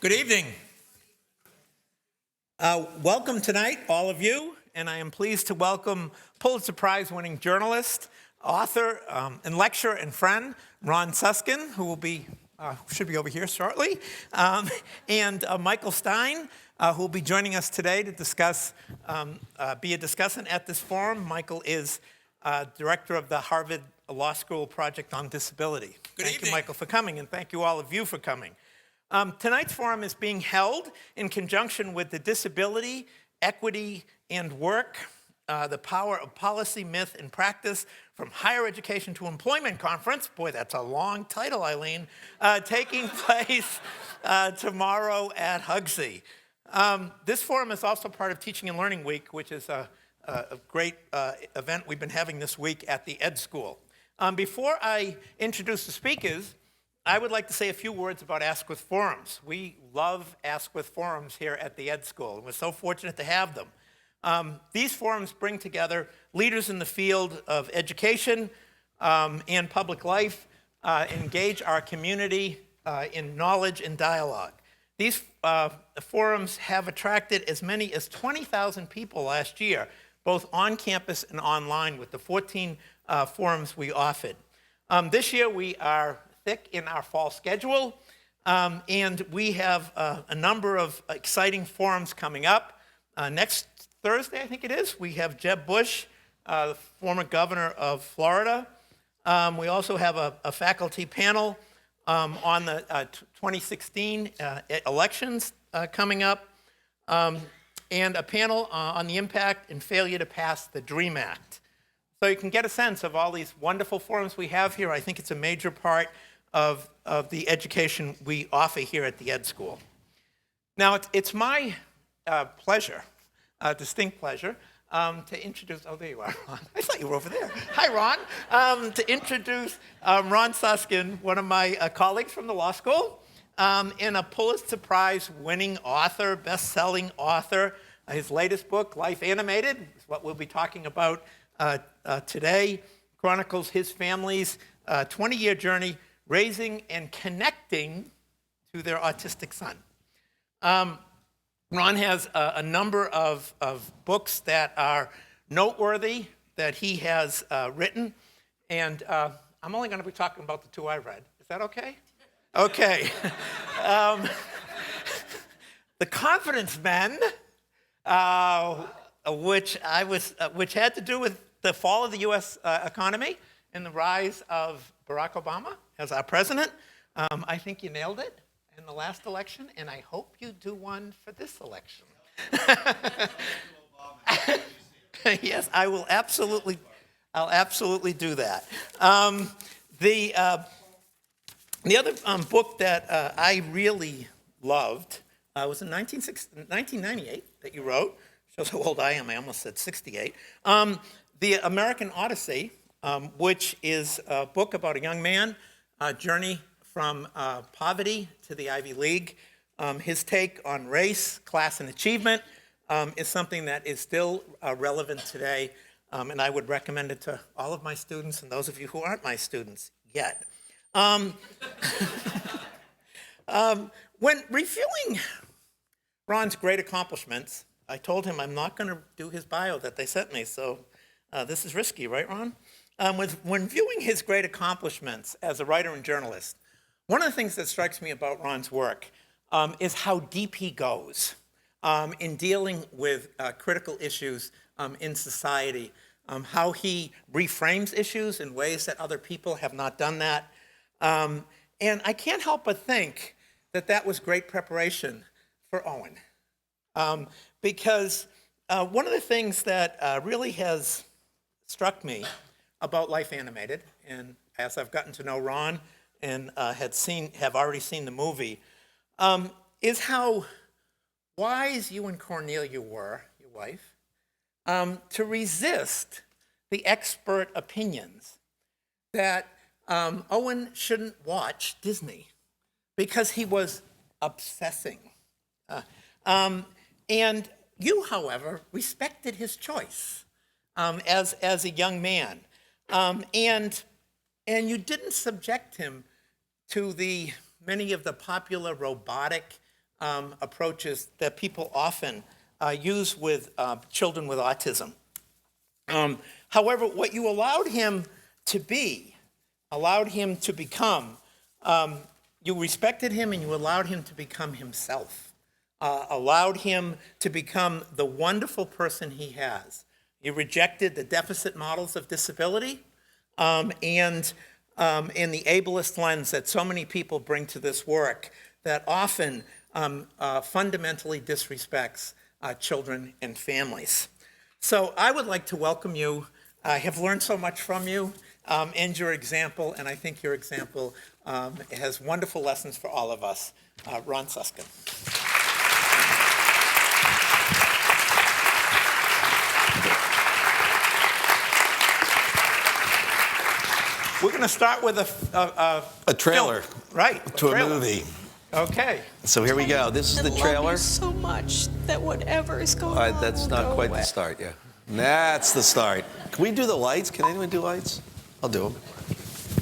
Good evening. Welcome tonight, all of you, and I am pleased to welcome Pulitzer Prize-winning journalist, author, and lecturer and friend, Ron Susskind, who will be, should be over here shortly, and Michael Stein, who will be joining us today to discuss, be a discussant at this forum. Michael is director of the Harvard Law School Project on Disability. Thank you, Michael, for coming, and thank you all of you for coming. Tonight's forum is being held in conjunction with the Disability, Equity, and Work, the Power of Policy, Myth, and Practice from Higher Education to Employment Conference. Boy, that's a long title, Eileen. Taking place tomorrow at Hugsey. This forum is also part of Teaching and Learning Week, which is a great event we've been having this week at the Ed School. Before I introduce the speakers, I would like to say a few words about Askwith Forums. We love Askwith Forums here at the Ed School, and we're so fortunate to have them. These forums bring together leaders in the field of education and public life, engage our community in knowledge and dialogue. These forums have attracted as many as 20,000 people last year, both on campus and online, with the 14 forums we offered. This year we are thick in our fall schedule, and we have a number of exciting forums coming up. Next Thursday, I think it is, we have Jeb Bush, the former governor of Florida. We also have a faculty panel on the 2016 elections coming up, and a panel on the impact and failure to pass the DREAM Act. So you can get a sense of all these wonderful forums we have here. I think it's a major part of the education we offer here at the Ed School. Now, it's my pleasure, distinct pleasure, to introduce, oh, there you are, Ron. I thought you were over there. Hi, Ron. To introduce Ron Susskind, one of my colleagues from the law school, and a Pulitzer Prize-winning author, best-selling author. His latest book, Life Animated, is what we'll be talking about today, chronicles his family's 20-year journey raising and connecting to their autistic son. Ron has a number of books that are noteworthy that he has written, and I'm only going to be talking about the two I read. Is that okay? Okay. The Confidence Men, which had to do with the fall of the U.S. economy and the rise of Barack Obama as our president. I think you nailed it in the last election, and I hope you do one for this election. Yes, I will absolutely. I'll absolutely do that. The other book that I really loved was in 1998 that you wrote. Shows how old I am. I almost said 68. The American Odyssey, which is a book about a young man, journey from poverty to the Ivy League. His take on race, class, and achievement is something that is still relevant today, and I would recommend it to all of my students and those of you who aren't my students yet. When reviewing Ron's great accomplishments, I told him I'm not going to do his bio that they sent me, so this is risky, right, Ron? When viewing his great accomplishments as a writer and journalist, one of the things that strikes me about Ron's work is how deep he goes in dealing with critical issues in society, how he reframes issues in ways that other people have not done that. And I can't help but think that that was great preparation for Owen. Because one of the things that really has struck me about Life Animated, and as I've gotten to know Ron and have already seen the movie, is how wise you and Cornelia were, your wife, to resist the expert opinions that Owen shouldn't watch Disney because he was obsessing. And you, however, respected his choice as a young man. And you didn't subject him to many of the popular robotic approaches that people often use with children with autism. However, what you allowed him to be, allowed him to become, you respected him and you allowed him to become himself, allowed him to become the wonderful person he has. You rejected the deficit models of disability and the ableist lens that so many people bring to this work that often fundamentally disrespects children and families. So I would like to welcome you. I have learned so much from you and your example, and I think your example has wonderful lessons for all of us. Ron Suskin. We're going to start with a trailer. Film. Right. To a movie. Okay. So here we go. This is the trailer. I love you so much that whatever is going on That's not quite the start, yeah. That's the start. Can we do the lights? Can anyone do lights? I'll do them.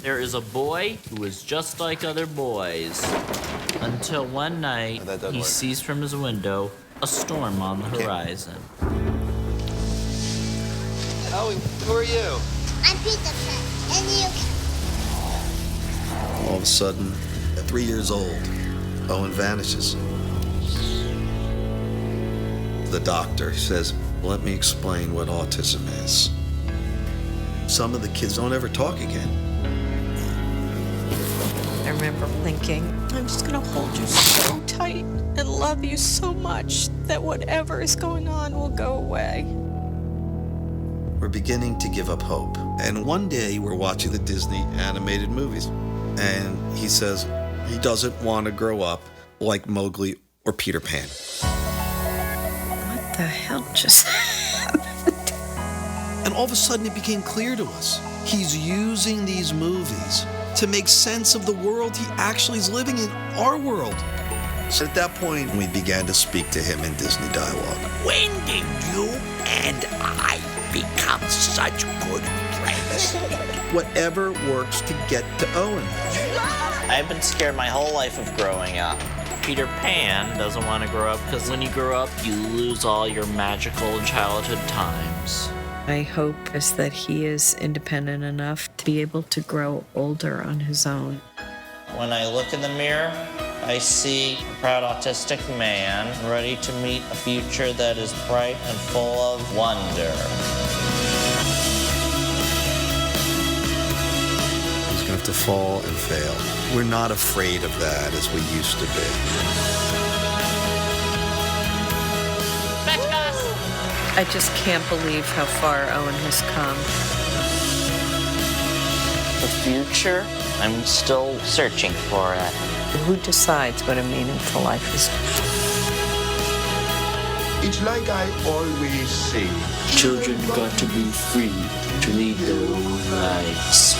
There is a boy who is just like other boys until one night he sees from his window a storm on the horizon. Howie, who are you? I'm Peter Pan, and you? All of a sudden, at 3 years old, Owen vanishes. The doctor says, "Let me explain what autism is." Some of the kids don't ever talk again. I remember thinking, I'm just going to hold you so tight and love you so much that whatever is going on will go away. We're beginning to give up hope. And one day, we're watching the Disney animated movies. And he says he doesn't want to grow up like Mowgli or Peter Pan. What the hell just happened? And all of a sudden, it became clear to us. He's using these movies to make sense of the world he actually is living in, our world. So at that point, we began to speak to him in Disney dialogue. When did you and I become such good friends? Whatever works to get to Owen. I've been scared my whole life of growing up. Peter Pan doesn't want to grow up because when you grow up, you lose all your magical childhood times. My hope is that he is independent enough to be able to grow older on his own. When I look in the mirror, I see a proud autistic man ready to meet a future that is bright and full of wonder. He's going to have to fall and fail. We're not afraid of that as we used to be. I just can't believe how far Owen has come. The future, I'm still searching for it. Who decides what a meaningful life is? It's like I always say. Children got to be free to lead their own lives.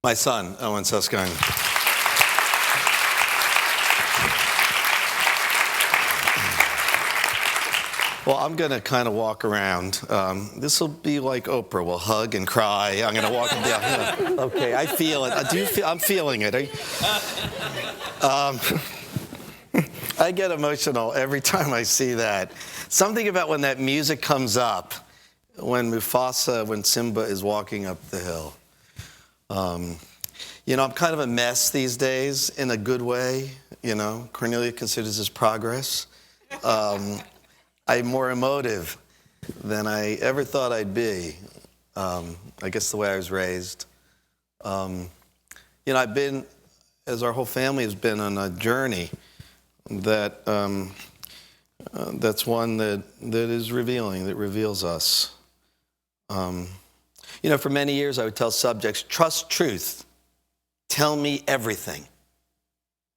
My son, Owen Suskin. Well, I'm going to kind of walk around. This will be like Oprah. We'll hug and cry. I'm going to walk down. Okay, I feel it. I'm feeling it. I get emotional every time I see that. Something about when that music comes up, when Simba is walking up the hill. You know, I'm kind of a mess these days in a good way. You know, Cornelia considers this progress. I'm more emotive than I ever thought I'd be. I guess the way I was raised. You know, I've been, as our whole family has been on a journey that that's one that is revealing, that reveals us. You know, for many years I would tell subjects, trust truth. Tell me everything.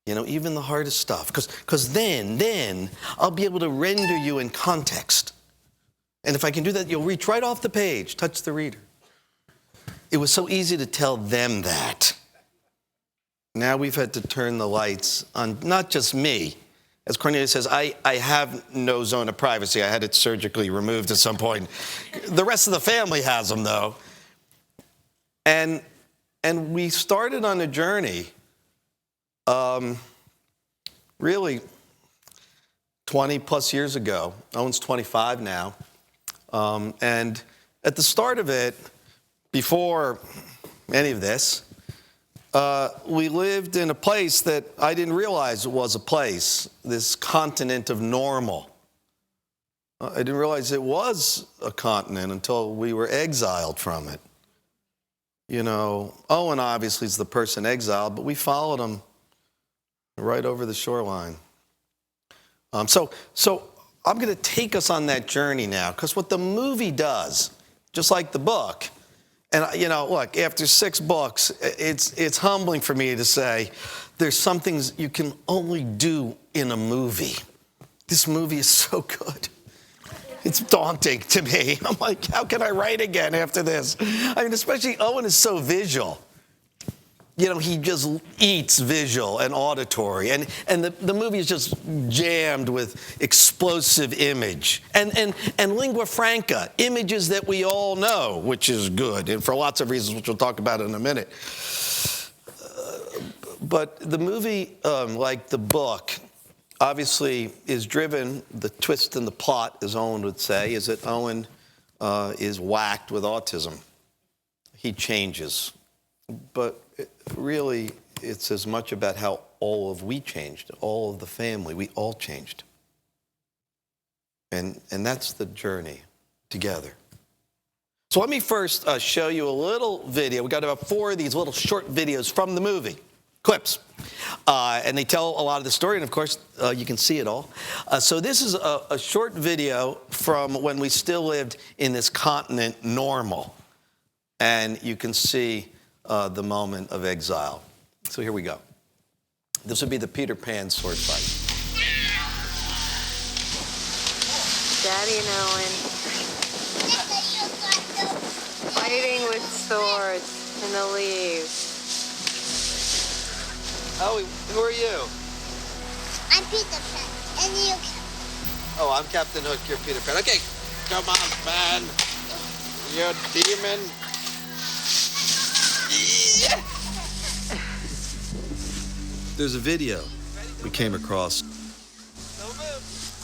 You know, even the hardest stuff. Because then I'll be able to render you in context. And if I can do that, you'll reach right off the page, touch the reader. It was so easy to tell them that. Now we've had to turn the lights on, not just me. As Cornelia says, I have no zone of privacy. I had it surgically removed at some point. The rest of the family has them, though. And we started on a journey, really 20 plus years ago. Owen's 25 now. And at the start of it, before any of this, we lived in a place that I didn't realize was a place, this continent of normal. I didn't realize it was a continent until we were exiled from it. You know, Owen obviously is the person exiled, but we followed him right over the shoreline. So I'm going to take us on that journey now, because what the movie does, just like the book, and you know, look, after 6 books, it's humbling for me to say there's some things you can only do in a movie. This movie is so good. It's daunting to me. I'm like, how can I write again after this? I mean, especially Owen is so visual. You know, he just eats visual and auditory. And the movie is just jammed with explosive image. And lingua franca, images that we all know, which is good, and for lots of reasons, which we'll talk about in a minute. But the movie, like the book, obviously is driven, the twist in the plot, as Owen would say, is that Owen is whacked with autism. He changes. But really, it's as much about how all of we changed, all of the family, we all changed. And that's the journey together. So let me first show you a little video. We got about 4 of these little short videos from the movie, clips. And they tell a lot of the story, and of course, you can see it all. So this is a short video from when we still lived in this continent normal. And you can see the moment of exile. So here we go. This would be the Peter Pan sword fight. Daddy and Owen fighting with swords in the leaves. Oh, who are you? I'm Peter Pan, and you. Oh, I'm Captain Hook, you're Peter Pan. Okay, come on, Pan. You're a demon. Yeah. There's a video we came across,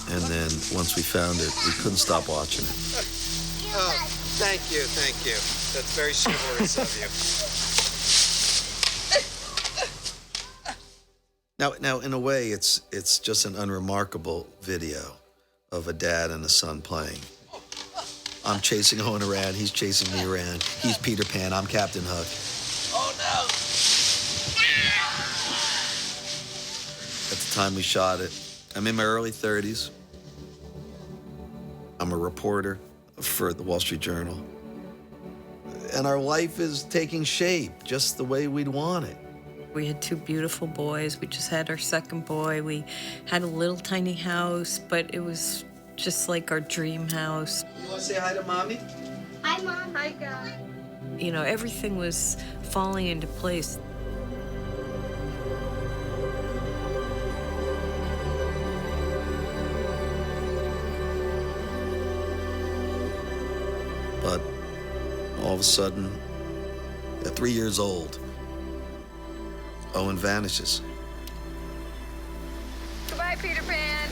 and then once we found it, we couldn't stop watching it. Oh, thank you. That's very chivalrous of you. Now, in a way, it's just an unremarkable video of a dad and a son playing. I'm chasing Owen around, he's chasing me around. He's Peter Pan, I'm Captain Hook. Oh no! At the time we shot it, I'm in my early 30s. I'm a reporter for the Wall Street Journal. And our life is taking shape just the way we'd want it. We had 2 beautiful boys. We just had our second boy. We had a little tiny house, but it was just like our dream house. You want to say hi to Mommy? Hi, Mom. Hi, God. You know, everything was falling into place. But all of a sudden, at 3 years old, Owen vanishes. Goodbye, Peter Pan.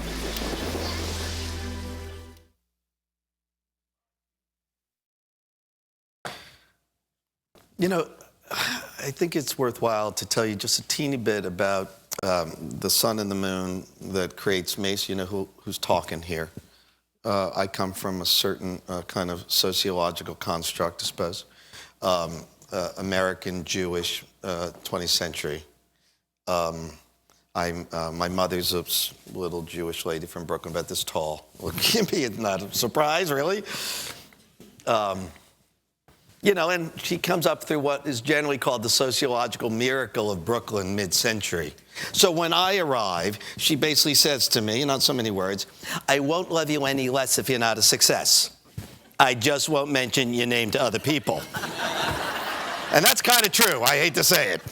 You know, I think it's worthwhile to tell you just a teeny bit about the sun and the moon that creates Mace. You know who's talking here. I come from a certain kind of sociological construct, I suppose. American, Jewish, 20th century. My mother's a little Jewish lady from Brooklyn, about this tall. Well, can be not a surprise, really. You know, and she comes up through what is generally called the sociological miracle of Brooklyn mid-century. So when I arrive, she basically says to me, not so many words, I won't love you any less if you're not a success. I just won't mention your name to other people. And that's kind of true, I hate to say it.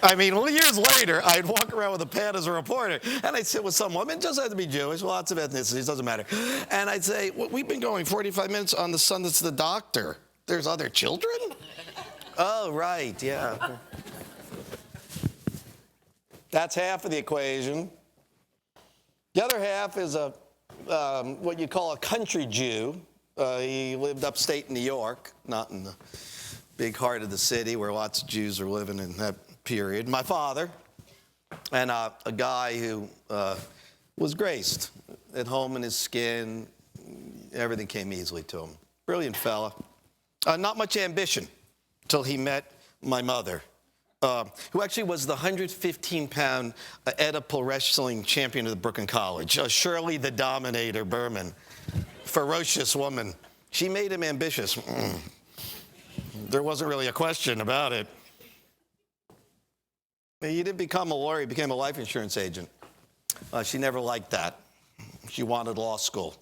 I mean, years later, I'd walk around with a pad as a reporter, and I'd sit with some woman, it doesn't have to be Jewish, lots of ethnicities, doesn't matter. And I'd say, well, we've been going 45 minutes on the son that's the doctor. There's other children? Oh, right, yeah. That's half of the equation. The other half is what you call a country Jew. He lived upstate New York, not in the big heart of the city where lots of Jews are living in that period. My father, and a guy who was graced at home in his skin. Everything came easily to him. Brilliant fella. Not much ambition till he met my mother, who actually was the 115-pound Oedipal wrestling champion of the Brooklyn College, Shirley the Dominator Berman. Ferocious woman. She made him ambitious. There wasn't really a question about it. He didn't become a lawyer, he became a life insurance agent. She never liked that. She wanted law school.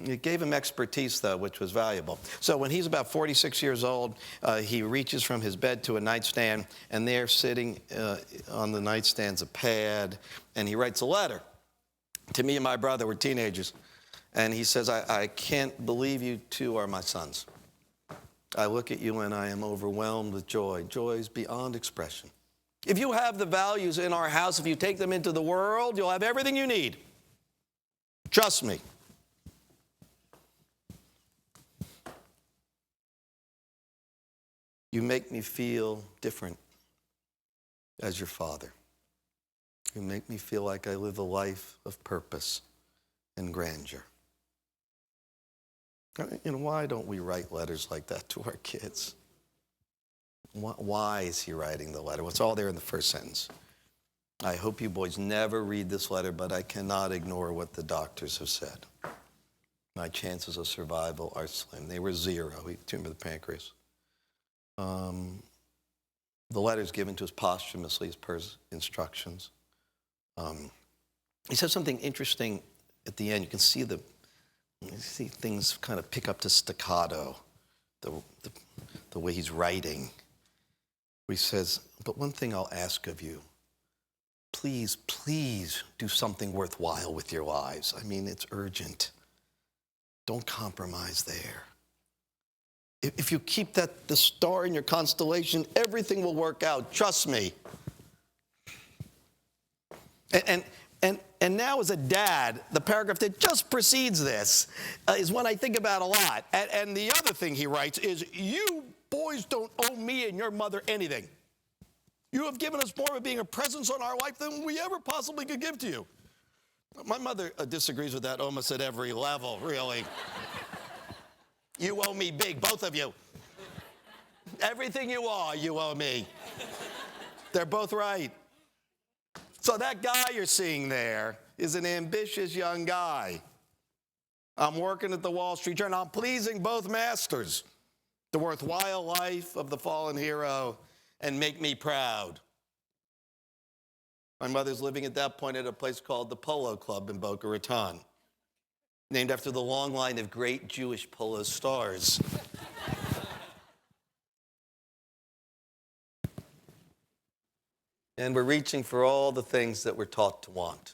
It gave him expertise, though, which was valuable. So when he's about 46 years old, he reaches from his bed to a nightstand, and there sitting on the nightstand's a pad, and he writes a letter to me and my brother. We're teenagers. And he says, I can't believe you two are my sons. I look at you and I am overwhelmed with joy. Joy is beyond expression. If you have the values in our house, if you take them into the world, you'll have everything you need. Trust me. You make me feel different as your father. You make me feel like I live a life of purpose and grandeur. You know, why don't we write letters like that to our kids? Why is he writing the letter? Well, it's all there in the first sentence. I hope you boys never read this letter, but I cannot ignore what the doctors have said. My chances of survival are slim. They were 0. He tumor of the pancreas. The letter's given to us posthumously as per his instructions. He says something interesting at the end. You can see things kind of pick up to staccato, the way he's writing. He says, but one thing I'll ask of you, please, please do something worthwhile with your lives. I mean, it's urgent. Don't compromise there. If you keep the star in your constellation, everything will work out. Trust me. And now as a dad, the paragraph that just precedes this is one I think about a lot. And the other thing he writes is, you boys don't owe me and your mother anything. You have given us more of being a presence on our life than we ever possibly could give to you. My mother disagrees with that almost at every level, really. You owe me big, both of you. Everything you are, you owe me. They're both right. So that guy you're seeing there is an ambitious young guy. I'm working at the Wall Street Journal. I'm pleasing both masters. The worthwhile life of the fallen hero and make me proud. My mother's living at that point at a place called the Polo Club in Boca Raton, named after the long line of great Jewish polo stars. And we're reaching for all the things that we're taught to want.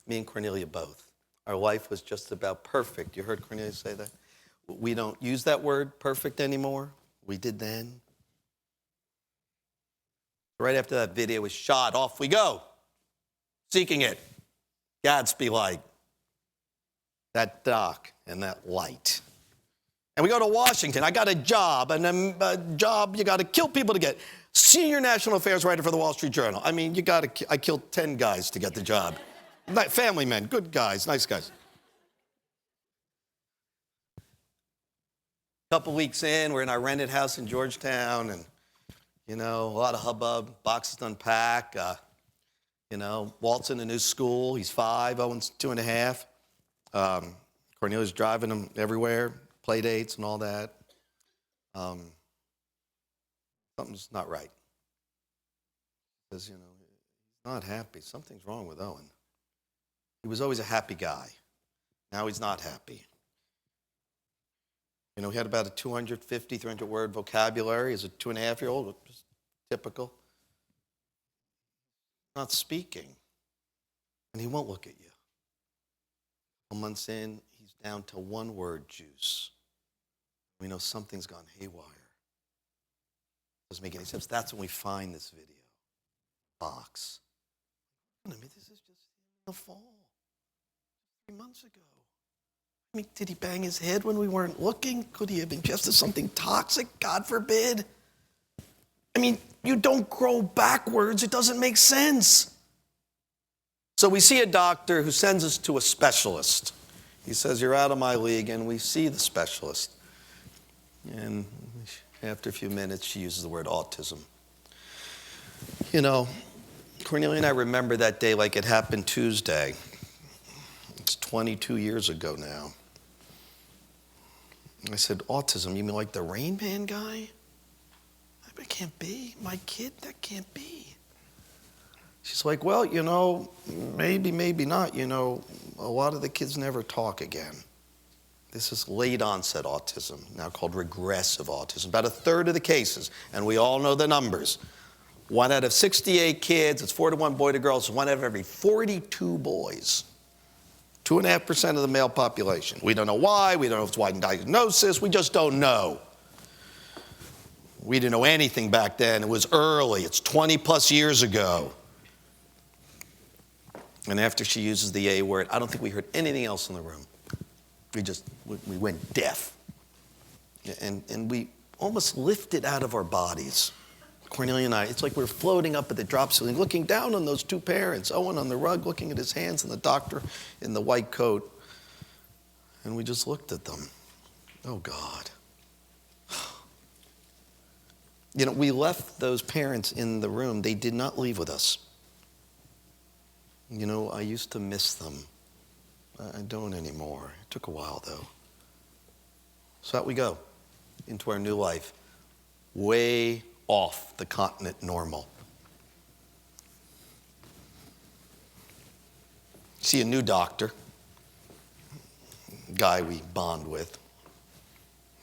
Me and Cornelia both. Our life was just about perfect. You heard Cornelia say that? We don't use that word, perfect, anymore. We did then. Right after that video was shot, off we go, seeking it. Gatsby-like. That dock and that light. And we go to Washington. I got a job, and a job you got to kill people to get. Senior national affairs writer for the Wall Street Journal. I mean, I killed 10 guys to get the job. Family men, good guys, nice guys. A couple weeks in, we're in our rented house in Georgetown, and, you know, a lot of hubbub, boxes to unpack. You know, Walt's in a new school. He's 5, Owen's 2.5. Cornelia's driving him everywhere, play dates and all that. Something's not right. Because, you know, he's not happy. Something's wrong with Owen. He was always a happy guy. Now he's not happy. You know, he had about a 250, 300-word vocabulary as a 2.5-year-old, just typical. Not speaking. And he won't look at you. A couple months in, he's down to 1-word juice. We know something's gone haywire. doesn't make any sense. That's when we find this video box. I mean, this is just in the fall, 3 months ago. I mean, did he bang his head when we weren't looking? Could he have ingested something toxic? God forbid. I mean, you don't grow backwards. It doesn't make sense. So we see a doctor who sends us to a specialist. He says, you're out of my league, and we see the specialist. And after a few minutes, she uses the word autism. You know, Cornelia and I remember that day like it happened Tuesday. It's 22 years ago now. I said, autism, you mean like the Rain Man guy? That can't be. My kid, that can't be. She's like, well, you know, maybe, maybe not. You know, a lot of the kids never talk again. This is late onset autism, now called regressive autism. About a third of the cases, and we all know the numbers. 1 out of 68 kids, it's 4 to 1 boy to girl, so 1 out of every 42 boys. 2.5% of the male population. We don't know why, we don't know if it's widened diagnosis, we just don't know. We didn't know anything back then. It was early, it's 20 plus years ago. And after she uses the A word, I don't think we heard anything else in the room. We went deaf. And we almost lifted out of our bodies. Cornelia and I, it's like we're floating up at the drop ceiling, looking down on those 2 parents, Owen on the rug, looking at his hands, and the doctor in the white coat. And we just looked at them. Oh, God. You know, we left those parents in the room. They did not leave with us. You know, I used to miss them. I don't anymore. It took a while, though. So out we go into our new life, way off the continent normal. See a new doctor, guy we bond with.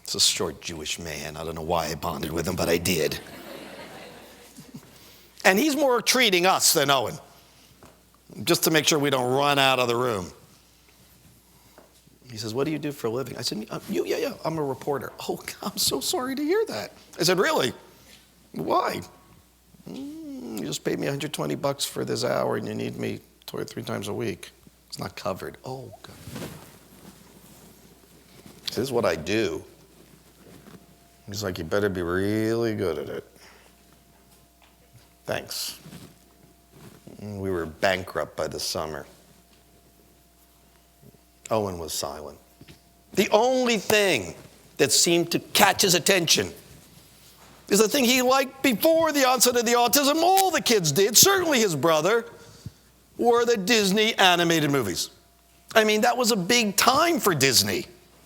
It's a short Jewish man. I don't know why I bonded with him, but I did. And he's more treating us than Owen, just to make sure we don't run out of the room. He says, what do you do for a living? I said, yeah, I'm a reporter. Oh, I'm so sorry to hear that. I said, really? Why? You just paid me $120 for this hour and you need me 2 or 3 times a week. It's not covered. Oh, God. This is what I do. He's like, you better be really good at it. Thanks. We were bankrupt by the summer. Owen was silent. The only thing that seemed to catch his attention is the thing he liked before the onset of the autism. All the kids did, certainly his brother, were the Disney animated movies. I mean, that was a big time for Disney.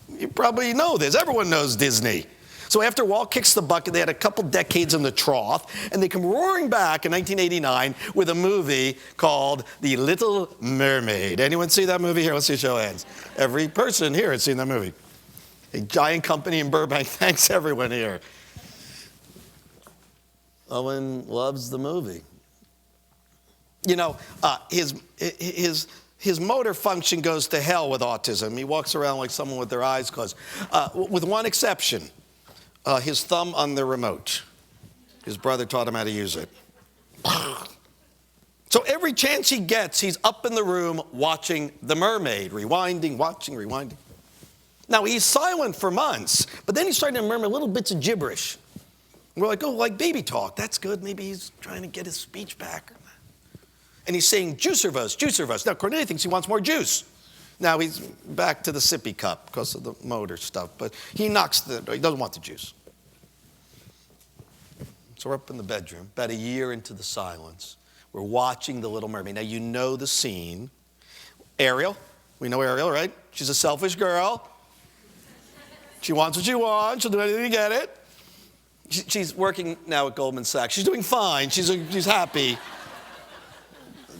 You probably know this. Everyone knows Disney. So after Walt Kicks the Bucket, they had a couple decades in the trough, and they come roaring back in 1989 with a movie called The Little Mermaid. Anyone see that movie here? Let's see a show of hands. Every person here has seen that movie. A giant company in Burbank. Thanks, everyone here. Owen loves the movie. You know, his motor function goes to hell with autism. He walks around like someone with their eyes closed, with one exception. His thumb on the remote. His brother taught him how to use it. So every chance he gets, he's up in the room watching The Mermaid, rewinding, watching, rewinding. Now, he's silent for months, but then he's starting to murmur little bits of gibberish. We're like, oh, like baby talk. That's good. Maybe he's trying to get his speech back. And he's saying, juicervos, juicervos. Now, Cornelia thinks he wants more juice. Now he's back to the sippy cup because of the motor stuff, but he doesn't want the juice. So we're up in the bedroom, about a year into the silence. We're watching The Little Mermaid. Now you know the scene. Ariel, we know Ariel, right? She's a selfish girl. She wants what she wants. She'll do anything to get it. She's working now at Goldman Sachs. She's doing fine. She's happy.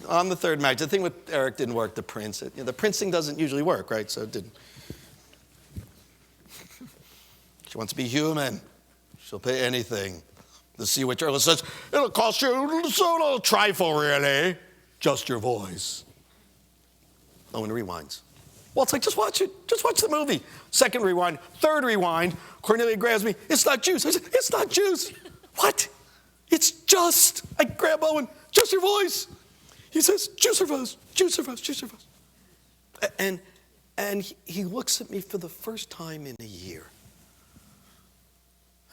On the third match, the thing with Eric didn't work, the Prince. The Prince thing doesn't usually work, right? So it didn't. She wants to be human. She'll pay anything. The sea witch Erla says, it'll cost you so little trifle, really. Just your voice. Owen rewinds. Well, it's like, just watch it. Just watch the movie. Second rewind, third rewind. Cornelia grabs me. It's not juice. I said, it's not juice. What? It's just. I grab Owen. Just your voice. He says, juicer voice, juicer voice, juicer voice. And he looks at me for the first time in a year.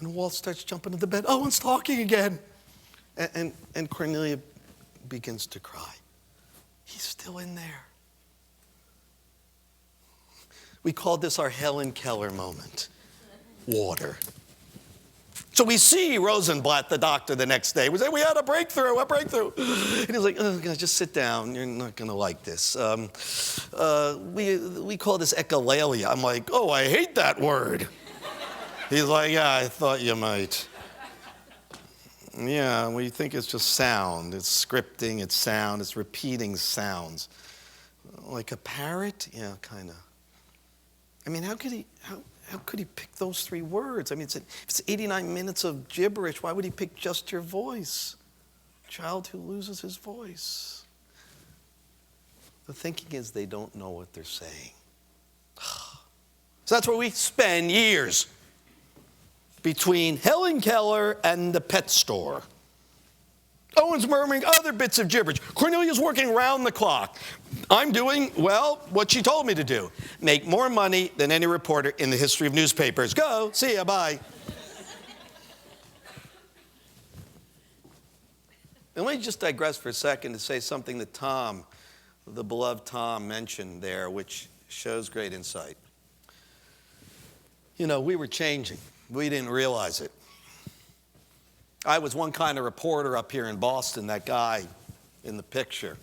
And Walt starts jumping into the bed. Owen's talking again. And Cornelia begins to cry. He's still in there. We called this our Helen Keller moment. Water. So we see Rosenblatt, the doctor, the next day. We say, we had a breakthrough. And he's like, oh, just sit down. You're not going to like this. We call this echolalia. I'm like, oh, I hate that word. He's like, yeah, I thought you might. Yeah, we think it's just sound. It's scripting, it's sound, it's repeating sounds. Like a parrot? Yeah, kind of. I mean, how could he pick those three words? I mean, it's 89 minutes of gibberish. Why would he pick just your voice? Child who loses his voice. The thinking is they don't know what they're saying. So that's where we spend years. Between Helen Keller and the pet store. Owen's murmuring other bits of gibberish. Cornelia's working round the clock. I'm doing, well, what she told me to do. Make more money than any reporter in the history of newspapers. Go, see ya, bye. And let me just digress for a second to say something that Tom, the beloved Tom, mentioned there, which shows great insight. You know, we were changing. We didn't realize it. I was one kind of reporter up here in Boston, that guy in the picture.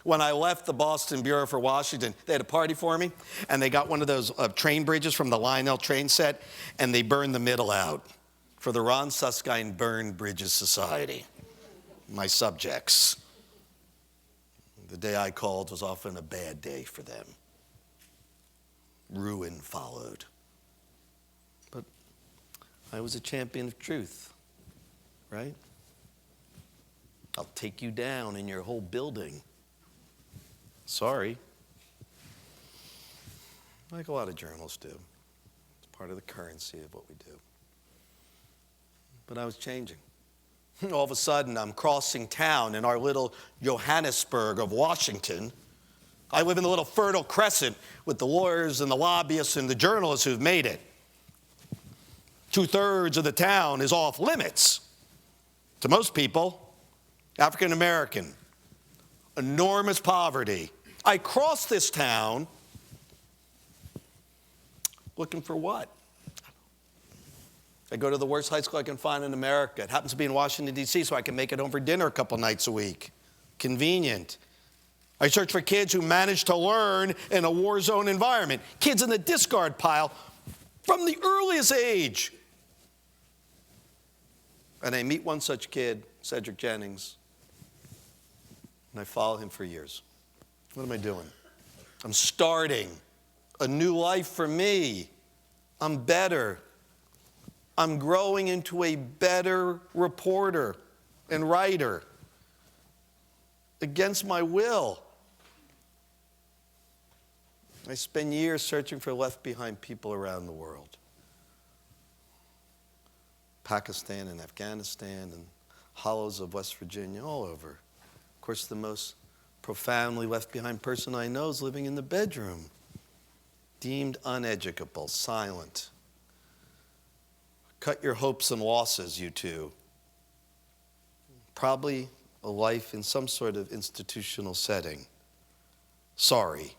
When I left the Boston Bureau for Washington, they had a party for me, and they got one of those train bridges from the Lionel train set, and they burned the middle out for the Ron Suskind Burned Bridges Society, my subjects. The day I called was often a bad day for them. Ruin followed. I was a champion of truth, right? I'll take you down in your whole building. Sorry. Like a lot of journalists do. It's part of the currency of what we do. But I was changing. All of a sudden, I'm crossing town in our little Johannesburg of Washington. I live in the little Fertile Crescent with the lawyers and the lobbyists and the journalists who've made it. 2/3 of the town is off limits to most people. African American, enormous poverty. I cross this town looking for what? I go to the worst high school I can find in America. It happens to be in Washington, D.C., so I can make it home for dinner a couple nights a week. Convenient. I search for kids who manage to learn in a war zone environment. Kids in the discard pile from the earliest age. And I meet one such kid, Cedric Jennings, and I follow him for years. What am I doing? I'm starting a new life for me. I'm better. I'm growing into a better reporter and writer against my will. I spend years searching for left behind people around the world. Pakistan and Afghanistan and hollows of West Virginia, all over. Of course, the most profoundly left behind person I know is living in the bedroom, deemed uneducable, silent. Cut your hopes and losses, you two. Probably a life in some sort of institutional setting. Sorry.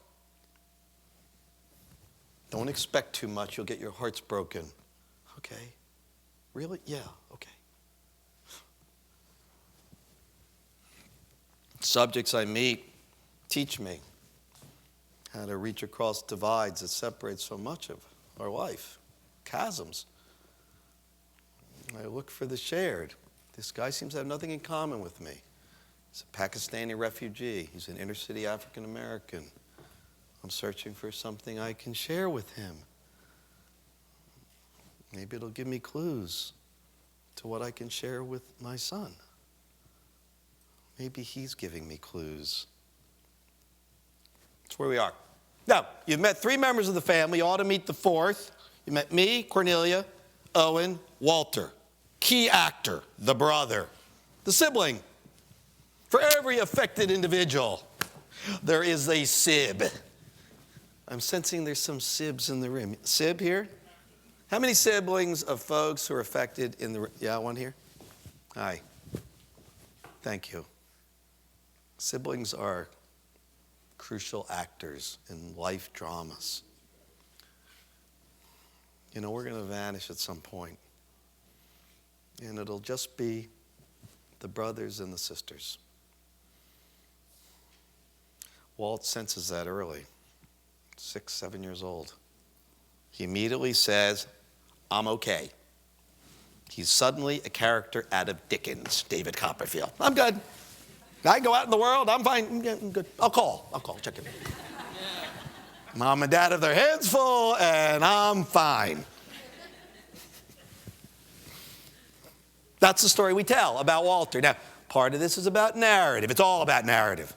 Don't expect too much, you'll get your hearts broken. Okay. Really? Yeah, okay. Subjects I meet teach me how to reach across divides that separate so much of our life, chasms. I look for the shared. This guy seems to have nothing in common with me. He's a Pakistani refugee. He's an inner city African American. I'm searching for something I can share with him. Maybe it'll give me clues to what I can share with my son. Maybe he's giving me clues. That's where we are. Now, you've met 3 members of the family. You ought to meet the 4th. You met me, Cornelia, Owen, Walter. key actor, the brother, the sibling. For every affected individual, there is a sib. I'm sensing there's some sibs in the room. Sib here? How many siblings of folks who are affected in the room? Yeah, one here? Hi. Thank you. Siblings are crucial actors in life dramas. You know, we're going to vanish at some point, and it'll just be the brothers and the sisters. Walt senses that early, 6, 7 years old. He immediately says, I'm okay. He's suddenly a character out of Dickens, David Copperfield. I'm good. I go out in the world, I'm fine, I'm good. I'll call, check in. Mom and Dad have their hands full, and I'm fine. That's the story we tell about Walter. Now, part of this is about narrative. It's all about narrative.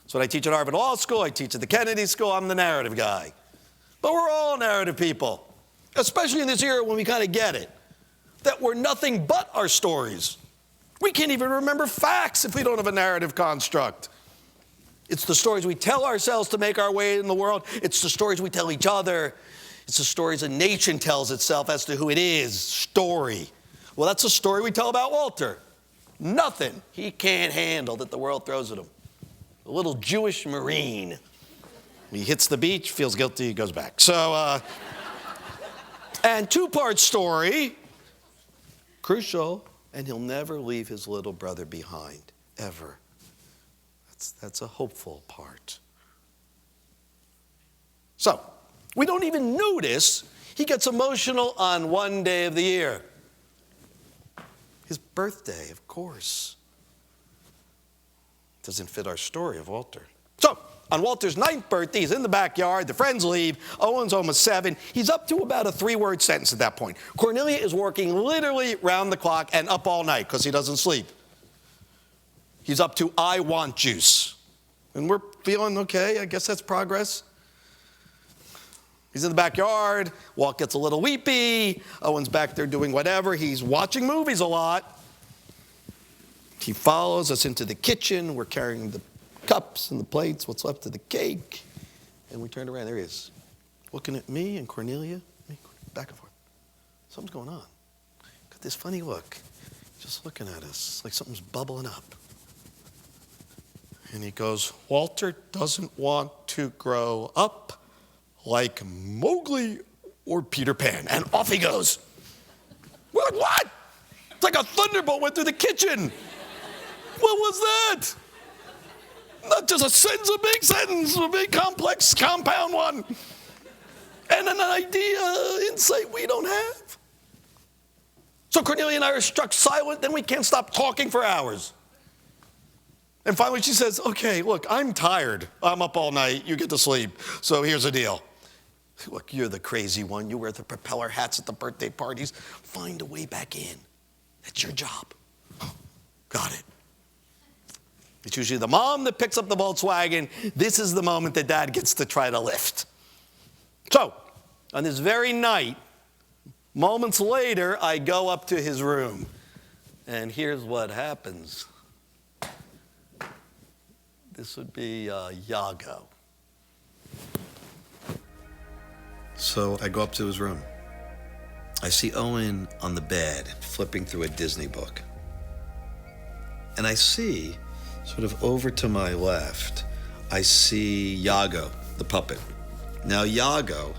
That's what I teach at Harvard Law School. I teach at the Kennedy School. I'm the narrative guy. But we're all narrative people, especially in this era when we kind of get it, that we're nothing but our stories. We can't even remember facts if we don't have a narrative construct. It's the stories we tell ourselves to make our way in the world. It's the stories we tell each other. It's the stories a nation tells itself as to who it is, story. Well, that's a story we tell about Walter. Nothing he can't handle that the world throws at him. A little Jewish Marine. He hits the beach, feels guilty, goes back. So, and two-part story, crucial, and he'll never leave his little brother behind, ever. That's a hopeful part. So, we don't even notice he gets emotional on one day of the year. His birthday, of course. Doesn't fit our story of Walter. So, on Walter's 9th birthday, he's in the backyard, the friends leave, Owen's almost 7. He's up to about a 3-word sentence at that point. Cornelia is working literally round the clock and up all night because he doesn't sleep. He's up to, I want juice. And we're feeling, okay, I guess that's progress. He's in the backyard, Walt gets a little weepy, Owen's back there doing whatever, he's watching movies a lot. He follows us into the kitchen, we're carrying the cups and the plates, what's left of the cake, and we turn around, there he is, looking at me and Cornelia, back and forth. Something's going on. Got this funny look, just looking at us, like something's bubbling up. And he goes, Walter doesn't want to grow up like Mowgli or Peter Pan. And off he goes. We're like, what? It's like a thunderbolt went through the kitchen. What was that? Not just a sentence, a big complex compound one. And an idea, insight we don't have. So Cornelia and I are struck silent, then we can't stop talking for hours. And finally she says, okay, look, I'm tired. I'm up all night. You get to sleep. So here's the deal. Look, you're the crazy one. You wear the propeller hats at the birthday parties. Find a way back in. That's your job. Got it. It's usually the mom that picks up the Volkswagen. This is the moment that Dad gets to try to lift. So, on this very night, moments later, I go up to his room. And here's what happens. This would be Iago. So I go up to his room. I see Owen on the bed, flipping through a Disney book. And I see, sort of over to my left, I see Iago, the puppet. Now Iago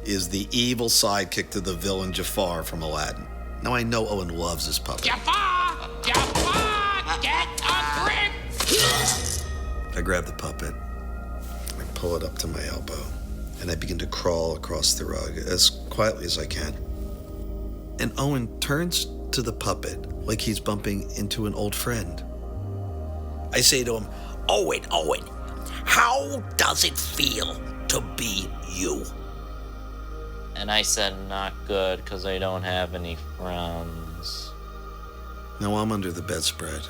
is the evil sidekick to the villain Jafar from Aladdin. Now I know Owen loves his puppet. Jafar! Jafar! Get a grip! I grab the puppet, I pull it up to my elbow, and I begin to crawl across the rug as quietly as I can. And Owen turns to the puppet like he's bumping into an old friend. I say to him, Owen, how does it feel to be you? And I said, not good, because I don't have any friends. Now I'm under the bedspread,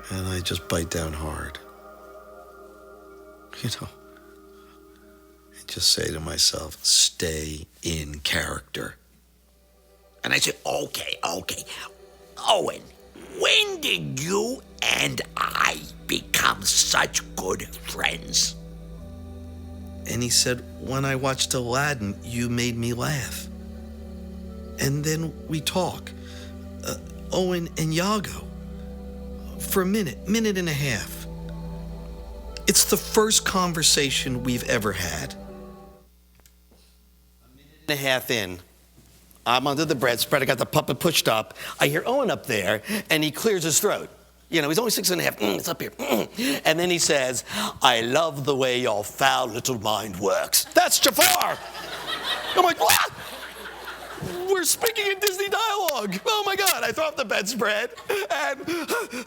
and I just bite down hard. You know, I just say to myself, stay in character. And I say, okay. Owen, when did you and I become such good friends? And he said, when I watched Aladdin, you made me laugh. And then we talk, Owen and Yago, for a minute and a half. It's the first conversation we've ever had. A minute and a half in, I'm under the bread spread. I got the puppet pushed up. I hear Owen up there, and he clears his throat. You know, he's only 6.5. It's up here. And then he says, I love the way your foul little mind works. That's Jafar. I'm like, what? We're speaking in Disney dialogue. Oh my God. I throw up the bedspread, and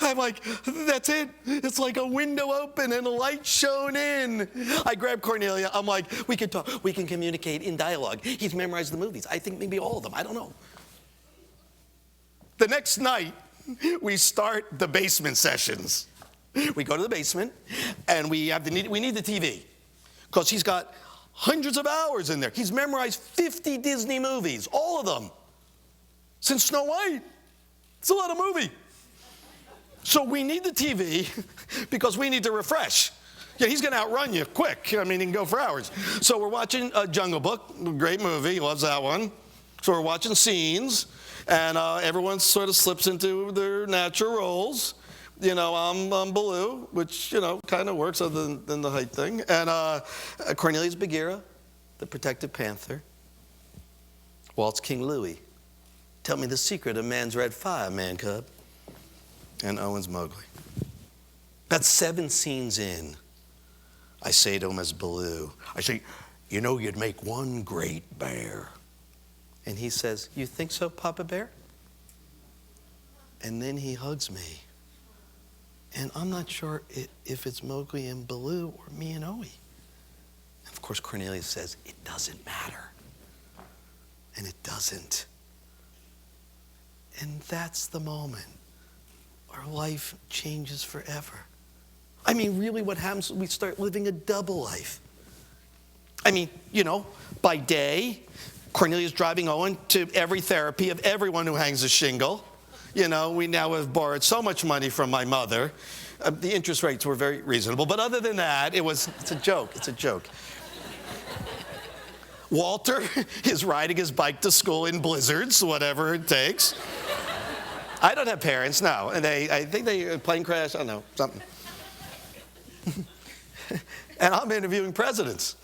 I'm like, that's it. It's like a window open and a light shone in. I grab Cornelia. I'm like, we can talk. We can communicate in dialogue. He's memorized the movies. I think maybe all of them. I don't know. The next night, we start the basement sessions. We go to the basement, and we need the TV, because he's got hundreds of hours in there. He's memorized 50 Disney movies, all of them, since Snow White. It's a lot of movie. So we need the TV because we need to refresh. Yeah, he's going to outrun you quick. I mean, he can go for hours. So we're watching Jungle Book, great movie, he loves that one. So we're watching scenes, and everyone sort of slips into their natural roles. You know, I'm Baloo, which, you know, kind of works other than the height thing. And Cornelius Bagheera, the protective panther. Walt's King Louie. Tell me the secret of man's red fire, man cub. And Owen's Mowgli. About 7 scenes in, I say to him as Baloo, I say, you know, you'd make one great bear. And he says, you think so, Papa Bear? And then he hugs me. And I'm not sure if it's Mowgli and Baloo or me and Owie. And of course, Cornelius says, it doesn't matter. And it doesn't. And that's the moment our life changes forever. I mean, really what happens is we start living a double life. I mean, you know, by day, Cornelius driving Owen to every therapy of everyone who hangs a shingle. You know, we now have borrowed so much money from my mother. The interest rates were very reasonable. But other than that, it's a joke. It's a joke. Walter is riding his bike to school in blizzards, whatever it takes. I don't have parents, no. And I think they plane crash, I don't know, something. And I'm interviewing presidents.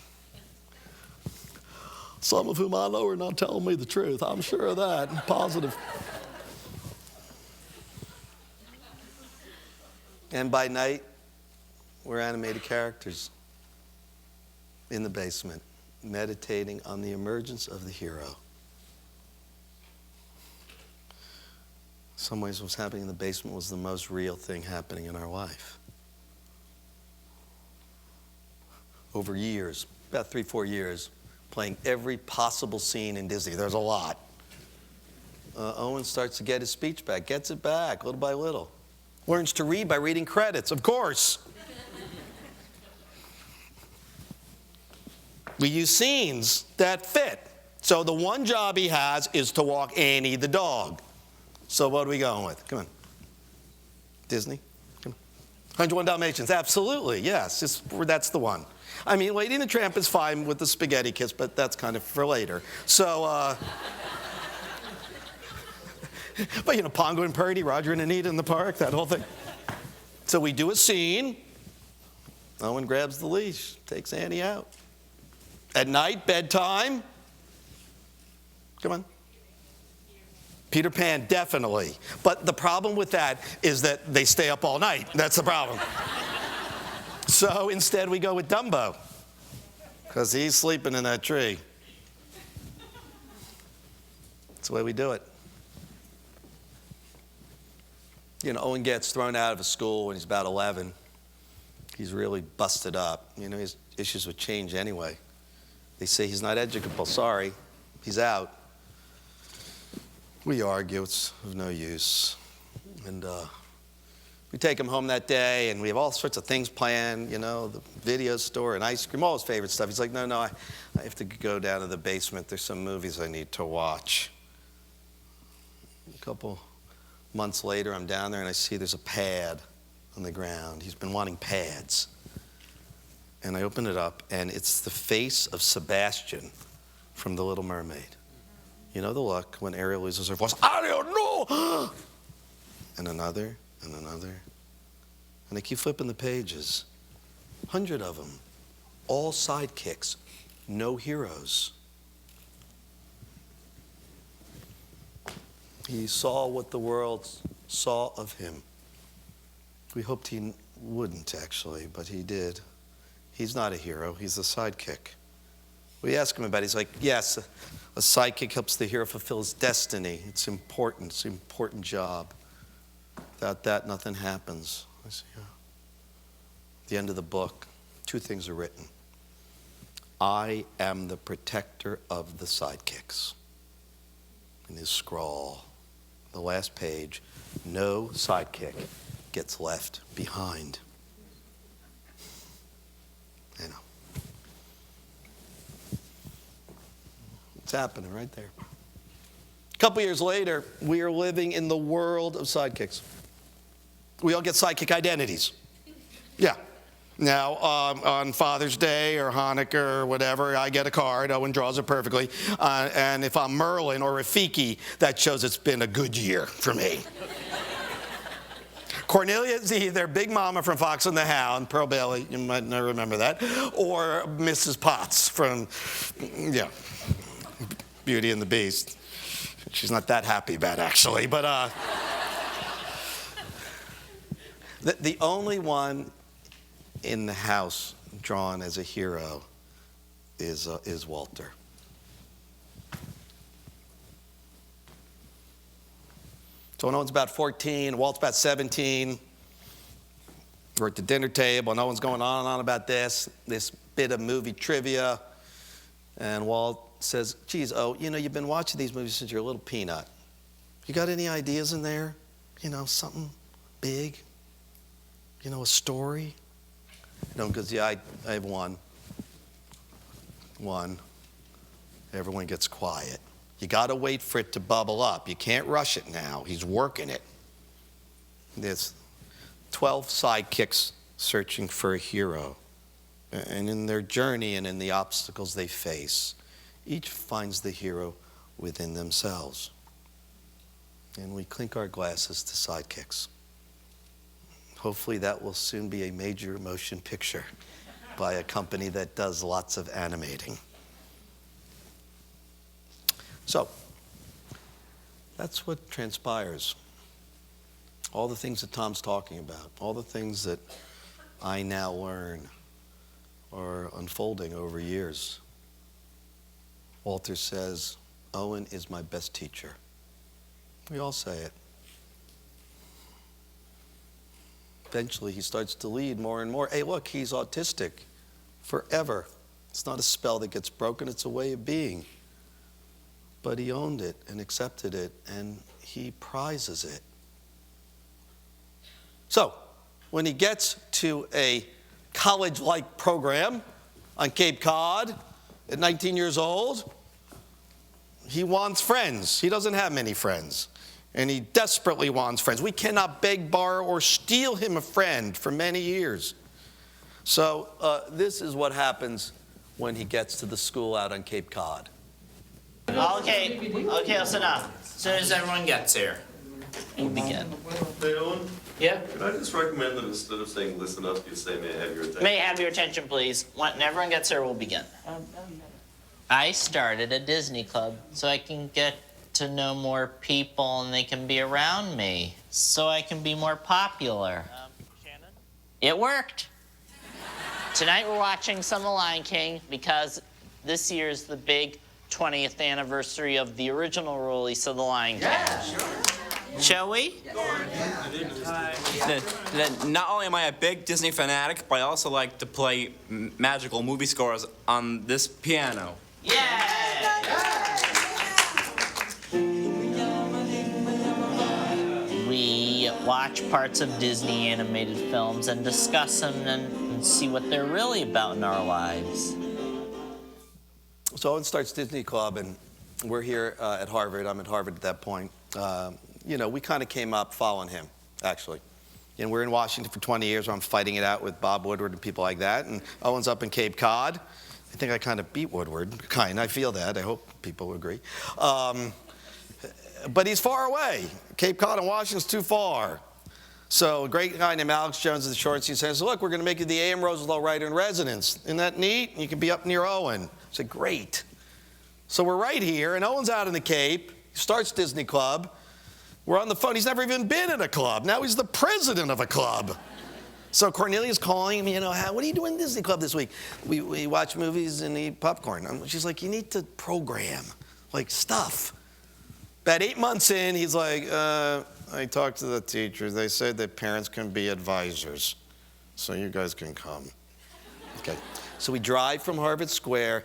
Some of whom I know are not telling me the truth. I'm sure of that. Positive. And by night, we're animated characters in the basement, meditating on the emergence of the hero. In some ways, what's happening in the basement was the most real thing happening in our life. Over years, about 3-4 years, playing every possible scene in Disney. There's a lot. Owen starts to get his speech back, gets it back little by little. Learns to read by reading credits, of course. We use scenes that fit. So the one job he has is to walk Annie the dog. So what are we going with? Come on. Disney? Come on. 101 Dalmatians, absolutely, yes. That's the one. I mean, Lady and the Tramp is fine with the spaghetti kiss, but that's kind of for later. So, but, you know, Pongo and Purdy, Roger and Anita in the park, that whole thing. So we do a scene. Owen grabs the leash, takes Annie out. At night, bedtime. Come on. Peter Pan, definitely. But the problem with that is that they stay up all night. That's the problem. So instead, we go with Dumbo, because he's sleeping in that tree. That's the way we do it. You know, Owen gets thrown out of a school when he's about 11. He's really busted up. You know, he has issues with change anyway. They say he's not educable. Sorry, he's out. We argue. It's of no use. And we take him home that day, and we have all sorts of things planned, you know, the video store and ice cream, all his favorite stuff. He's like, no, I have to go down to the basement. There's some movies I need to watch. A couple months later, I'm down there and I see there's a pad on the ground. He's been wanting pads. And I open it up, and it's the face of Sebastian from The Little Mermaid. You know the look when Ariel loses her voice, I don't know! And another, and another. And they keep flipping the pages. 100 of them. All sidekicks, no heroes. He saw what the world saw of him. We hoped he wouldn't, actually, but he did. He's not a hero, he's a sidekick. We ask him about it, he's like, yes, a sidekick helps the hero fulfill his destiny. It's an important job. Without that, nothing happens. I see, At the end of the book, 2 things are written. I am the protector of the sidekicks. In his scrawl, the last page, no sidekick gets left behind. I know. It's happening right there. A couple years later, we are living in the world of sidekicks. We all get sidekick identities. Yeah. Now, on Father's Day or Hanukkah or whatever, I get a card. Owen draws it perfectly. And if I'm Merlin or Rafiki, that shows it's been a good year for me. Cornelia is either Big Mama from Fox and the Hound, Pearl Bailey, you might not remember that, or Mrs. Potts from, Beauty and the Beast. She's not that happy about, actually, but the only one in the house drawn as a hero is Walter. So when Owen's about 14, Walt's about 17, we're at the dinner table, and Owen's going on and on about this bit of movie trivia, and Walt says, geez, you've been watching these movies since you're a little peanut. You got any ideas in there? Something big? A story? Because, I have one. Everyone gets quiet. You got to wait for it to bubble up. You can't rush it now. He's working it. There's 12 sidekicks searching for a hero. And in their journey and in the obstacles they face, each finds the hero within themselves. And we clink our glasses to sidekicks. Hopefully that will soon be a major motion picture by a company that does lots of animating. So, that's what transpires. All the things that Tom's talking about, all the things that I now learn are unfolding over years. Walter says, Owen is my best teacher. We all say it. Eventually, he starts to lead more and more. Hey, look, he's autistic forever. It's not a spell that gets broken, it's a way of being. But he owned it and accepted it, and he prizes it. So, when he gets to a college-like program on Cape Cod at 19 years old, he wants friends. He doesn't have many friends, and he desperately wants friends. We cannot beg, borrow, or steal him a friend for many years. So this is what happens when he gets to the school out on Cape Cod. Okay, listen up. As soon as everyone gets here, we'll begin. Hey, Owen? Yeah? Can I just recommend that instead of saying listen up, you say may I have your attention? May I have your attention, please? When everyone gets here, we'll begin. I started a Disney club so I can get to know more people and they can be around me, so I can be more popular. Shannon? It worked. Tonight we're watching some of The Lion King because this year is the big 20th anniversary of the original release of The Lion King. Yeah, sure. Shall we? Not only am I a big Disney fanatic, but I also like to play magical movie scores on this piano. We watch parts of Disney animated films and discuss them and see what they're really about in our lives. So Owen starts Disney Club, and we're here at Harvard. I'm at Harvard at that point. we kind of came up following him, actually. And we're in Washington for 20 years where I'm fighting it out with Bob Woodward and people like that. And Owen's up in Cape Cod. I think I kind of beat Woodward, I feel that. I hope people would agree. But he's far away. Cape Cod and Washington's too far. So a great guy named Alex Jones of the Shorts, he says, look, we're going to make you the A.M. Roosevelt Writer in Residence. Isn't that neat? You can be up near Owen. I said, great. So we're right here, and Owen's out in the Cape. He starts Disney Club. We're on the phone. He's never even been in a club. Now he's the president of a club. So Cornelia's calling me, what are you doing in Disney Club this week? We watch movies and eat popcorn. She's like, you need to program, stuff. About 8 months in, he's like, I talked to the teachers. They said that parents can be advisors, so you guys can come. Okay. So we drive from Harvard Square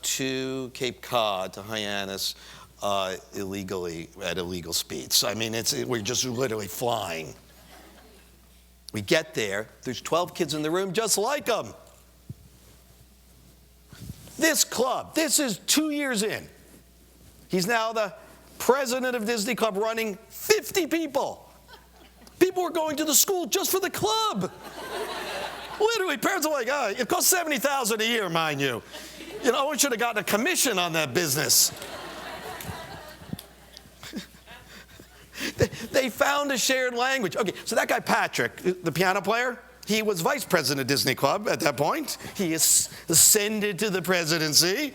to Cape Cod, to Hyannis, illegally, at illegal speeds. We're just literally flying. We get there. There's 12 kids in the room just like him. This club, this is 2 years in. He's now the president of Disney Club, running 50 people. People were going to the school just for the club. Literally, parents are like, it costs $70,000 a year, mind you. Owen should have gotten a commission on that business. They found a shared language. Okay, so that guy Patrick, the piano player, he was vice president of Disney Club at that point. He ascended to the presidency.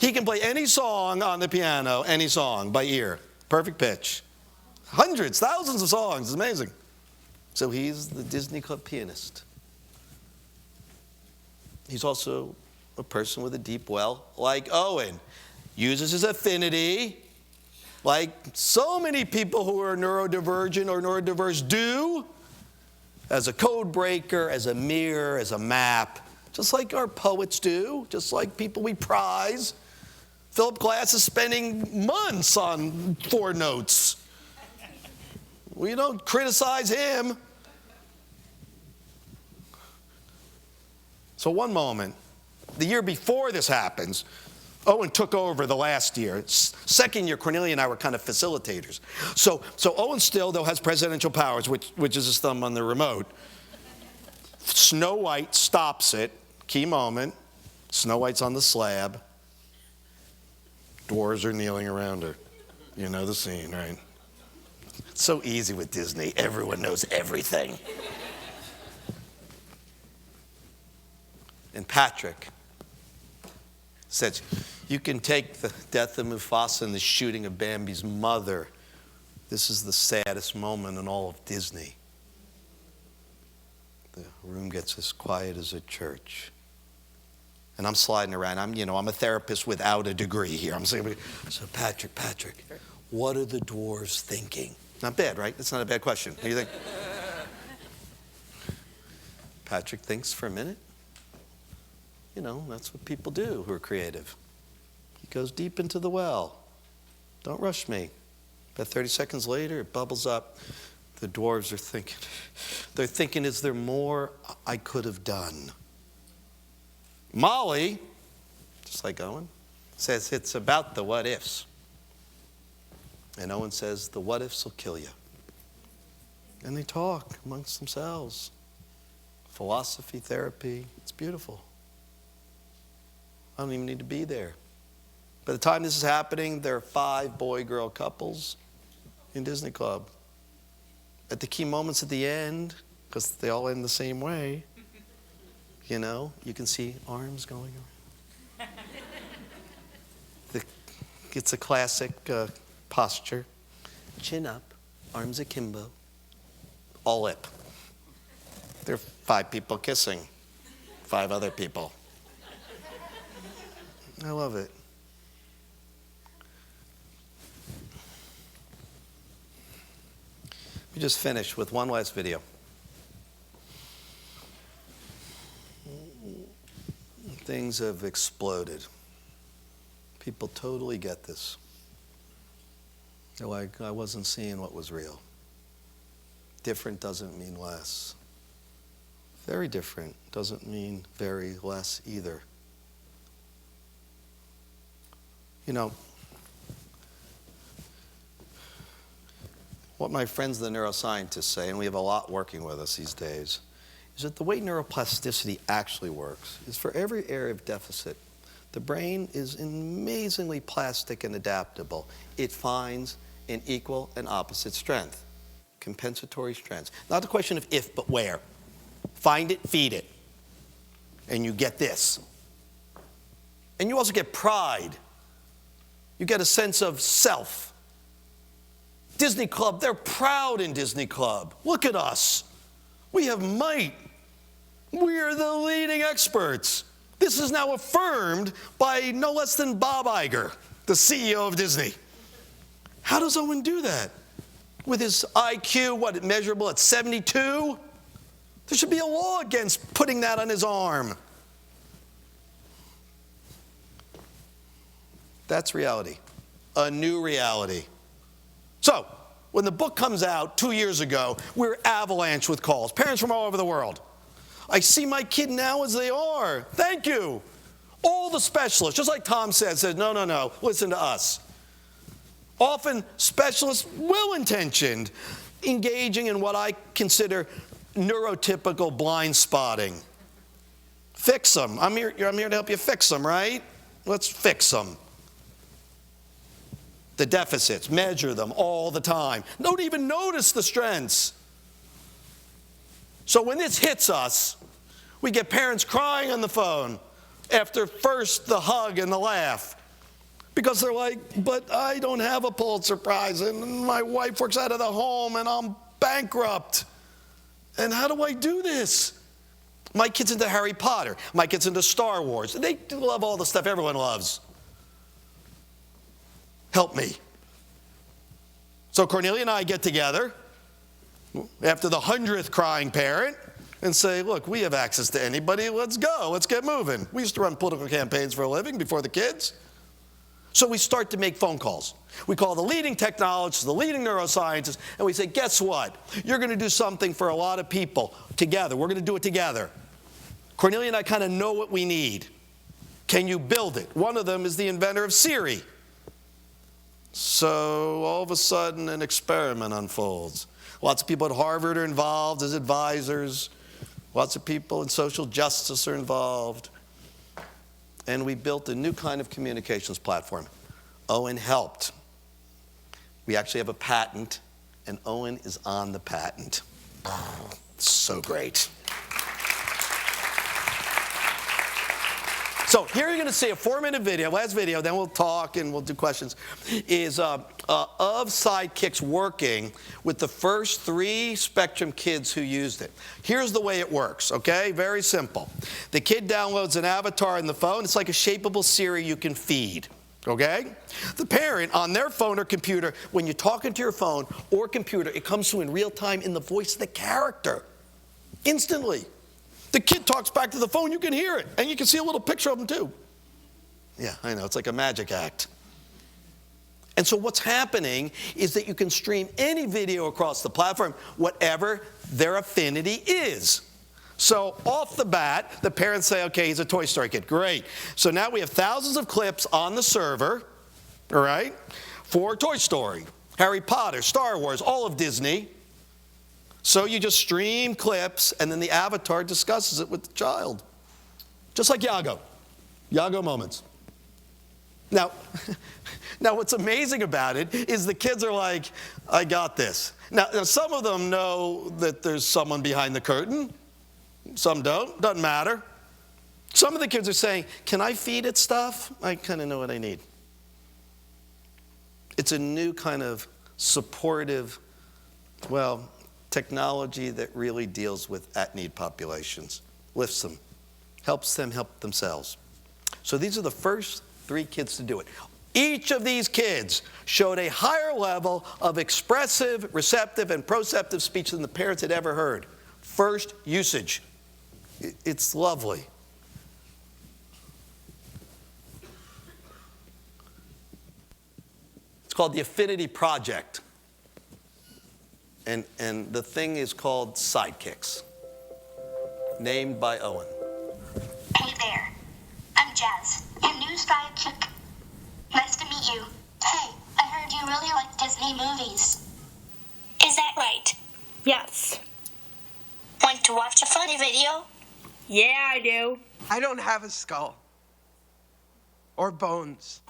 He can play any song on the piano, any song, by ear. Perfect pitch. Hundreds, thousands of songs. It's amazing. So he's the Disney Club pianist. He's also a person with a deep well, like Owen. Uses his affinity, like so many people who are neurodivergent or neurodiverse do, as a code breaker, as a mirror, as a map, just like our poets do, just like people we prize. Philip Glass is spending months on 4 notes. We don't criticize him. So one moment, the year before this happens, Owen took over the last year. Second year, Cornelia and I were kind of facilitators. So Owen still, though, has presidential powers, which is his thumb on the remote. Snow White stops it. Key moment. Snow White's on the slab. Dwarves are kneeling around her. You know the scene, right? It's so easy with Disney. Everyone knows everything. And Patrick says, you can take the death of Mufasa and the shooting of Bambi's mother. This is the saddest moment in all of Disney. The room gets as quiet as a church. And I'm sliding around. I'm a therapist without a degree here. I'm saying, so Patrick, what are the dwarves thinking? Not bad, right? That's not a bad question. What do you think? Patrick thinks for a minute. That's what people do who are creative. He goes deep into the well. Don't rush me. About 30 seconds later, it bubbles up. The dwarves are thinking. They're thinking, is there more I could have done? Molly, just like Owen, says it's about the what ifs. And Owen says, the what ifs will kill you. And they talk amongst themselves. Philosophy, therapy, it's beautiful. I don't even need to be there. By the time this is happening, there are 5 boy-girl couples in Disney Club. At the key moments at the end, because they all end the same way, you can see arms going around. It's a classic posture. Chin up, arms akimbo, all lip. There are 5 people kissing 5 other people. I love it. We just finished with one last video. Things have exploded. People totally get this. They're like, I wasn't seeing what was real. Different doesn't mean less. Very different doesn't mean very less either. what my friends the neuroscientists say, and we have a lot working with us these days, is that the way neuroplasticity actually works is for every area of deficit, the brain is amazingly plastic and adaptable. It finds an equal and opposite strength, compensatory strengths. Not the question of if, but where. Find it, feed it, and you get this. And you also get pride. You get a sense of self. Disney Club, they're proud in Disney Club. Look at us. We have might. We are the leading experts. This is now affirmed by no less than Bob Iger, the CEO of Disney. How does Owen do that? With his IQ, measurable at 72? There should be a law against putting that on his arm. That's reality, a new reality. So, when the book comes out 2 years ago, we're avalanche with calls, parents from all over the world. I see my kid now as they are. Thank you. All the specialists, just like Tom said, no, listen to us. Often specialists, well-intentioned, engaging in what I consider neurotypical blind spotting. Fix them. I'm here to help you fix them, right? Let's fix them. The deficits, measure them all the time. Don't even notice the strengths. So when this hits us, we get parents crying on the phone after first the hug and the laugh. Because they're like, but I don't have a Pulitzer Prize, and my wife works out of the home, and I'm bankrupt. And how do I do this? My kid's into Harry Potter. My kid's into Star Wars. They love all the stuff everyone loves. Help me. So Cornelia and I get together after the 100th crying parent and say, look, we have access to anybody. Let's go. Let's get moving. We used to run political campaigns for a living before the kids. So we start to make phone calls. We call the leading technologists, the leading neuroscientists, and we say, guess what? You're going to do something for a lot of people together. We're going to do it together. Cornelia and I kind of know what we need. Can you build it? One of them is the inventor of Siri. So all of a sudden, an experiment unfolds. Lots of people at Harvard are involved as advisors. Lots of people in social justice are involved. And we built a new kind of communications platform. Owen helped. We actually have a patent, and Owen is on the patent. So great. So here you're going to see a 4-minute video, last video, then we'll talk and we'll do questions, is of sidekicks working with the first 3 Spectrum kids who used it. Here's the way it works, okay? Very simple. The kid downloads an avatar in the phone. It's like a shapeable Siri you can feed, okay? The parent, on their phone or computer, when you're talking to your phone or computer, it comes through in real time in the voice of the character, instantly. The kid talks back to the phone, you can hear it, and you can see a little picture of them too. Yeah, I know, it's like a magic act. And so what's happening is that you can stream any video across the platform, whatever their affinity is. So off the bat, the parents say, okay, he's a Toy Story kid, great. So now we have thousands of clips on the server, all right, for Toy Story, Harry Potter, Star Wars, all of Disney. So you just stream clips, and then the avatar discusses it with the child. Just like Yago. Yago moments. Now what's amazing about it is the kids are like, I got this. Now, some of them know that there's someone behind the curtain. Some don't. Doesn't matter. Some of the kids are saying, can I feed it stuff? I kind of know what I need. It's a new kind of supportive, technology that really deals with at-need populations, lifts them, helps them help themselves. So these are the first 3 kids to do it. Each of these kids showed a higher level of expressive, receptive, and proceptive speech than the parents had ever heard. First usage. It's lovely. It's called the Affinity Project. And the thing is called Sidekicks, named by Owen. Hey there, I'm Jazz, your new sidekick. Nice to meet you. Hey, I heard you really like Disney movies. that right? Yes. Want to watch a funny video? Yeah, I do. I don't have a skull. Or bones.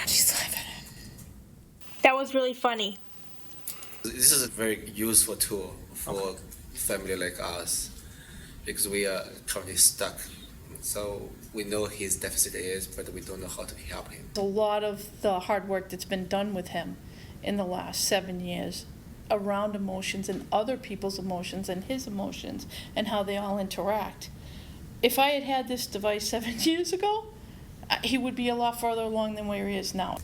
She's laughing. That was really funny. This is a very useful tool for family like us because we are currently stuck. So we know his deficit is, but we don't know how to help him. A lot of the hard work that's been done with him in the last 7 years around emotions and other people's emotions and his emotions and how they all interact. If I had had this device 7 years ago, he would be a lot further along than where he is now.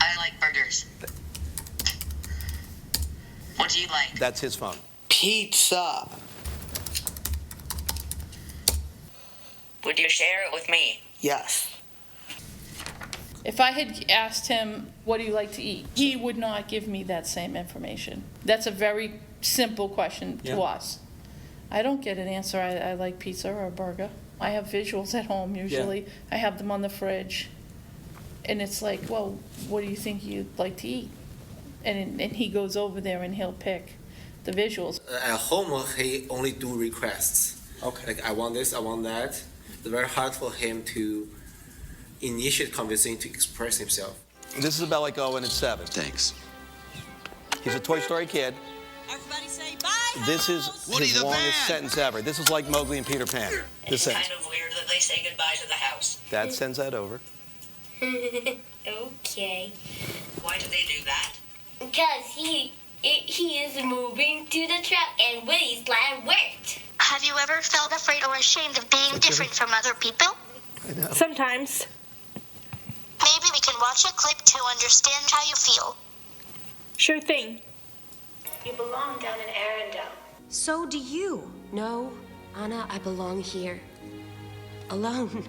I like burgers. What do you like? That's his phone. Pizza. Would you share it with me? Yes. If I had asked him, what do you like to eat? He would not give me that same information. That's a very simple question to us. I don't get an answer, I like pizza or a burger. I have visuals at home usually. I have them on the fridge. And it's like, well, what do you think you'd like to eat? And he goes over there and he'll pick the visuals. At home, he only do requests. Okay. Like, I want this, I want that. It's very hard for him to initiate conversation to express himself. This is about like Owen at 7. Thanks. He's a Toy Story kid. Everybody say bye. This is his longest sentence ever. This is like Mowgli and Peter Pan. This It's sentence. kind of weird that they say goodbye to the house. Dad sends that over. Okay. Why do they do that? Because he is moving to the truck and Woody's line worked. Have you ever felt afraid or ashamed of being different from other people? Sometimes. Maybe we can watch a clip to understand how you feel. Sure thing. You belong down in Arendelle. So do you. No, Anna, I belong here. Alone.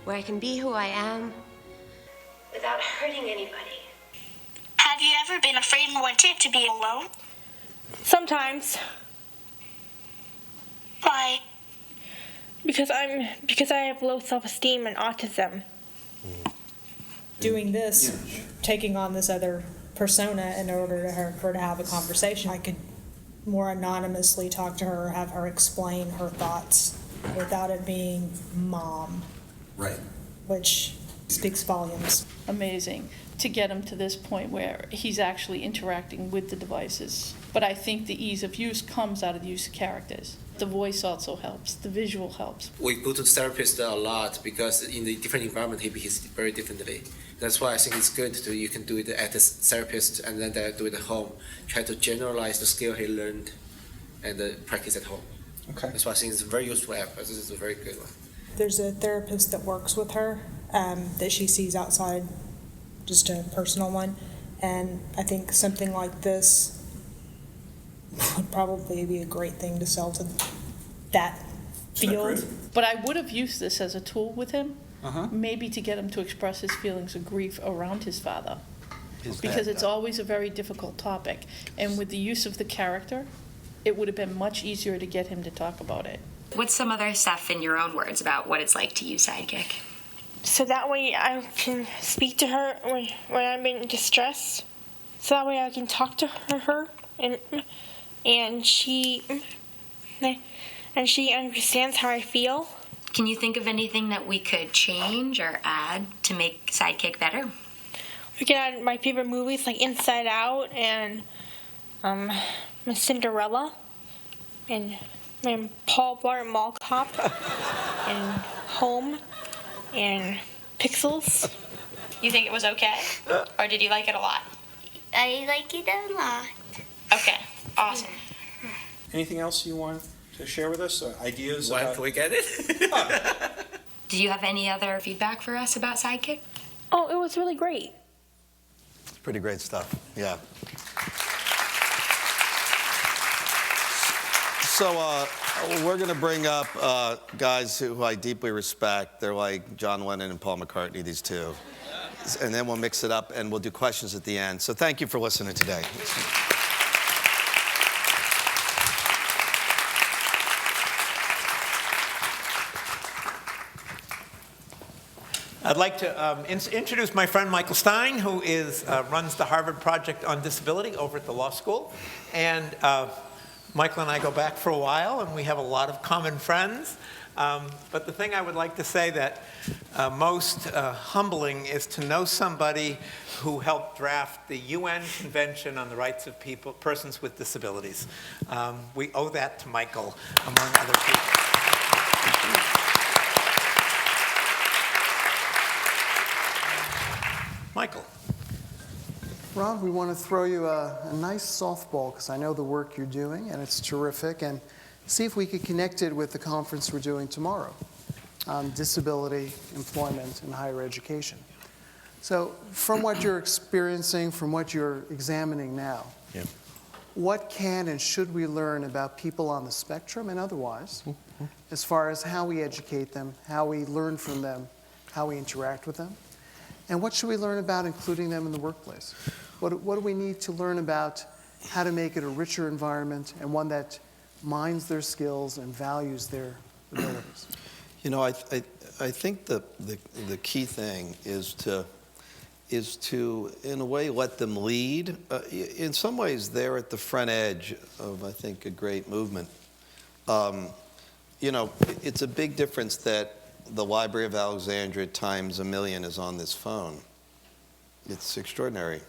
Where I can be who I am. Without hurting anybody. Have you ever been afraid and wanted to be alone? Sometimes. Why? Because I have low self-esteem and autism. Doing this, taking on this other persona in order to her to have a conversation, I could more anonymously talk to her or have her explain her thoughts without it being mom. Right. Which speaks volumes. Amazing to get him to this point where he's actually interacting with the devices. But I think the ease of use comes out of the use of characters. The voice also helps, the visual helps. We go to the therapist a lot because in the different environment he behaves very differently. That's why I think it's good to you can do it at the therapist and then do it at home. Try to generalize the skill he learned and practice at home. Okay. That's why I think it's a very useful app. This is a very good one. There's a therapist that works with her that she sees outside, just a personal one, and I think something like this would probably be a great thing to sell to that field. But I would have used this as a tool with him, maybe to get him to express his feelings of grief around his father. Because it's always a very difficult topic. And with the use of the character, it would have been much easier to get him to talk about it. What's some other stuff in your own words about what it's like to use Sidekick? So that way I can speak to her when I'm in distress. So that way I can talk to her and she understands how I feel. Can you think of anything that we could change or add to make Sidekick better? We can add my favorite movies like Inside Out and Cinderella and Paul Blart Mall Cop and Home and Pixels. You think it was okay? Or did you like it a lot? I like it a lot. Okay, awesome. Anything else you want to share with us? Ideas? Why can we get it? Do you have any other feedback for us about Sidekick? Oh, it was really great. It's pretty great stuff. Yeah. So we're going to bring up guys who I deeply respect. They're like John Lennon and Paul McCartney, these two. And then we'll mix it up and we'll do questions at the end. So thank you for listening today. I'd like to introduce my friend Michael Stein, who runs the Harvard Project on Disability over at the law school. And Michael and I go back for a while, and we have a lot of common friends. But the thing I would like to say that most humbling is to know somebody who helped draft the UN Convention on the Rights of Persons with Disabilities. We owe that to Michael, among other people. Michael. Ron, we want to throw you a nice softball because I know the work you're doing, and it's terrific, and see if we could connect it with the conference we're doing tomorrow on disability, employment, and higher education. So from what you're experiencing, from what you're examining now, what can and should we learn about people on the spectrum and otherwise, as far as how we educate them, how we learn from them, how we interact with them? And what should we learn about including them in the workplace? What do we need to learn about how to make it a richer environment and one that mines their skills and values their abilities? You know, I think the key thing is to, in a way, let them lead. In some ways, they're at the front edge of, I think, a great movement. You know, it's a big difference that the Library of Alexandria times 1,000,000 is on this phone. It's extraordinary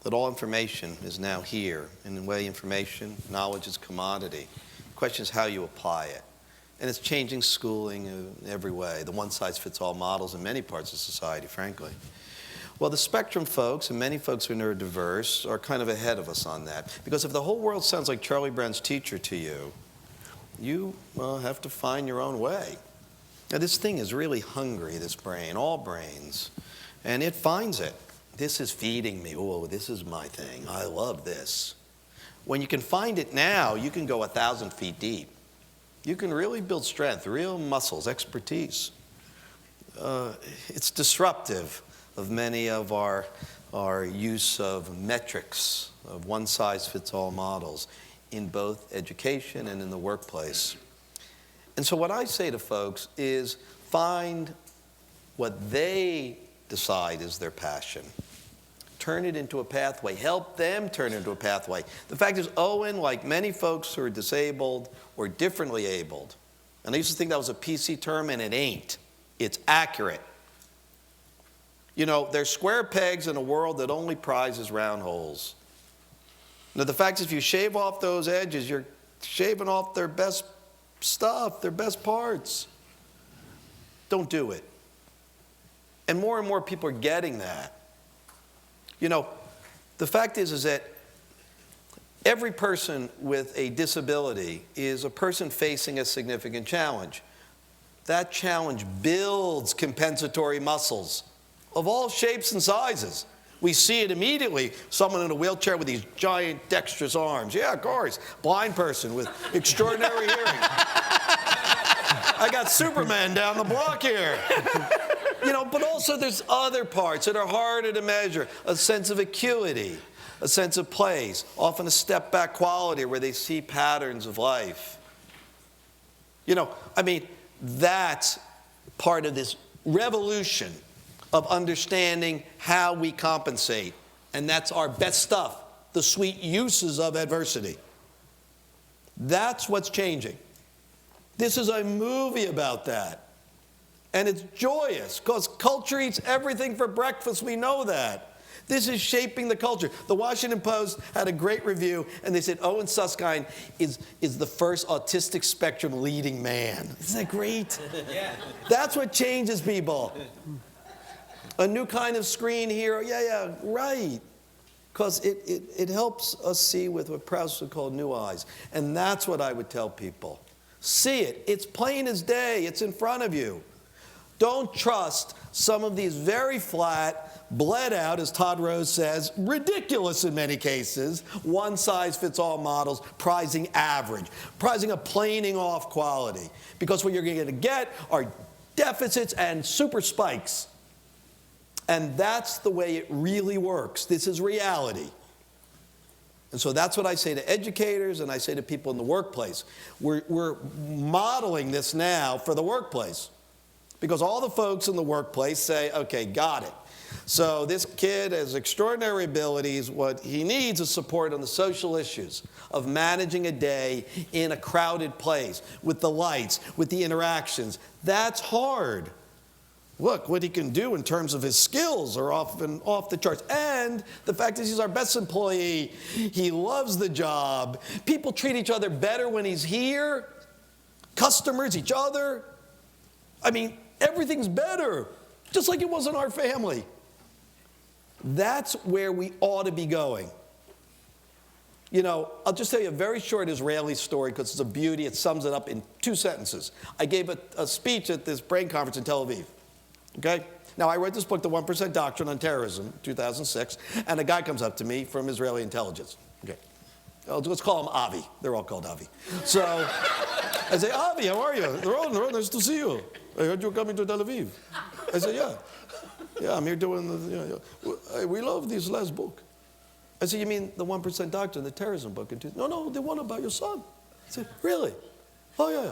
that all information is now here. In a way, information, knowledge is commodity. The question is how you apply it. And it's changing schooling in every way. The one-size-fits-all models in many parts of society, frankly. Well, the spectrum folks, and many folks who are neurodiverse, are kind of ahead of us on that. Because if the whole world sounds like Charlie Brown's teacher to you, you have to find your own way. Now, this thing is really hungry, this brain, all brains, and it finds it. This is feeding me. Oh, this is my thing. I love this. When you can find it now, you can go 1,000 feet deep. You can really build strength, real muscles, expertise. It's disruptive of many of our use of metrics, of one-size-fits-all models in both education and in the workplace. And so what I say to folks is find what they decide is their passion. Turn it into a pathway. Help them turn it into a pathway. The fact is, Owen, like many folks who are disabled or differently abled, and I used to think that was a PC term, and it ain't. It's accurate. You know, they're square pegs in a world that only prizes round holes. Now, the fact is, if you shave off those edges, you're shaving off their best stuff, their best parts. Don't do it. And more people are getting that. You know, the fact is that every person with a disability is a person facing a significant challenge. That challenge builds compensatory muscles of all shapes and sizes. We see it immediately. Someone in a wheelchair with these giant dexterous arms. Yeah, of course. Blind person with extraordinary hearing. I got Superman down the block here. You know, but also there's other parts that are harder to measure. A sense of acuity, a sense of place, often a step-back quality where they see patterns of life. You know, I mean, that's part of this revolution of understanding how we compensate. And that's our best stuff, the sweet uses of adversity. That's what's changing. This is a movie about that. And it's joyous, because culture eats everything for breakfast. We know that. This is shaping the culture. The Washington Post had a great review, and they said Owen Susskind is the first autistic spectrum leading man. Isn't that great? Yeah. That's what changes people. A new kind of screen hero. Yeah, right. Because it helps us see with what Proust would call new eyes. And that's what I would tell people. See it. It's plain as day. It's in front of you. Don't trust some of these very flat, bled out, as Todd Rose says, ridiculous in many cases, one-size-fits-all models prizing average, prizing a planing off quality. Because what you're going to get are deficits and super spikes. And that's the way it really works. This is reality. And so that's what I say to educators and I say to people in the workplace. We're modeling this now for the workplace. Because all the folks in the workplace say, okay, got it. So this kid has extraordinary abilities. What he needs is support on the social issues of managing a day in a crowded place with the lights, with the interactions. That's hard. Look, what he can do in terms of his skills are often off the charts. And the fact is he's our best employee. He loves the job. People treat each other better when he's here. Customers, each other. I mean, everything's better, just like it was in our family. That's where we ought to be going. You know, I'll just tell you a very short Israeli story because it's a beauty. It sums it up in 2 sentences. I gave a speech at this brain conference in Tel Aviv. Okay? Now, I read this book, The 1% Doctrine on Terrorism, 2006, and a guy comes up to me from Israeli intelligence. Okay. Let's call him Avi. They're all called Avi. So I say, Avi, how are you? They're all nice to see you. I heard you're coming to Tel Aviv. I said, yeah. Yeah, I'm here doing the, we love this last book. I said, you mean the 1% Doctrine, the terrorism book? No, the one about your son. I said, really? Oh, yeah.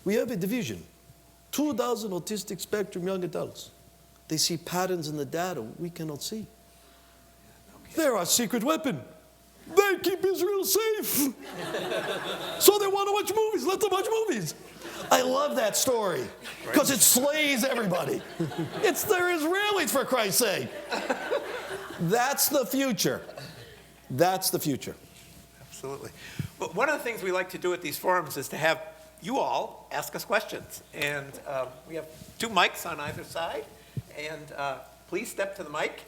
We have a division. 2,000 autistic spectrum young adults. They see patterns in the data we cannot see. They're our secret weapon. They keep Israel safe. So they want to watch movies. Let them watch movies. I love that story because it slays everybody. They're Israelis, for Christ's sake. That's the future. That's the future. Absolutely. But one of the things we like to do at these forums is to have you all ask us questions. And we have 2 mics on either side. And please step to the mic.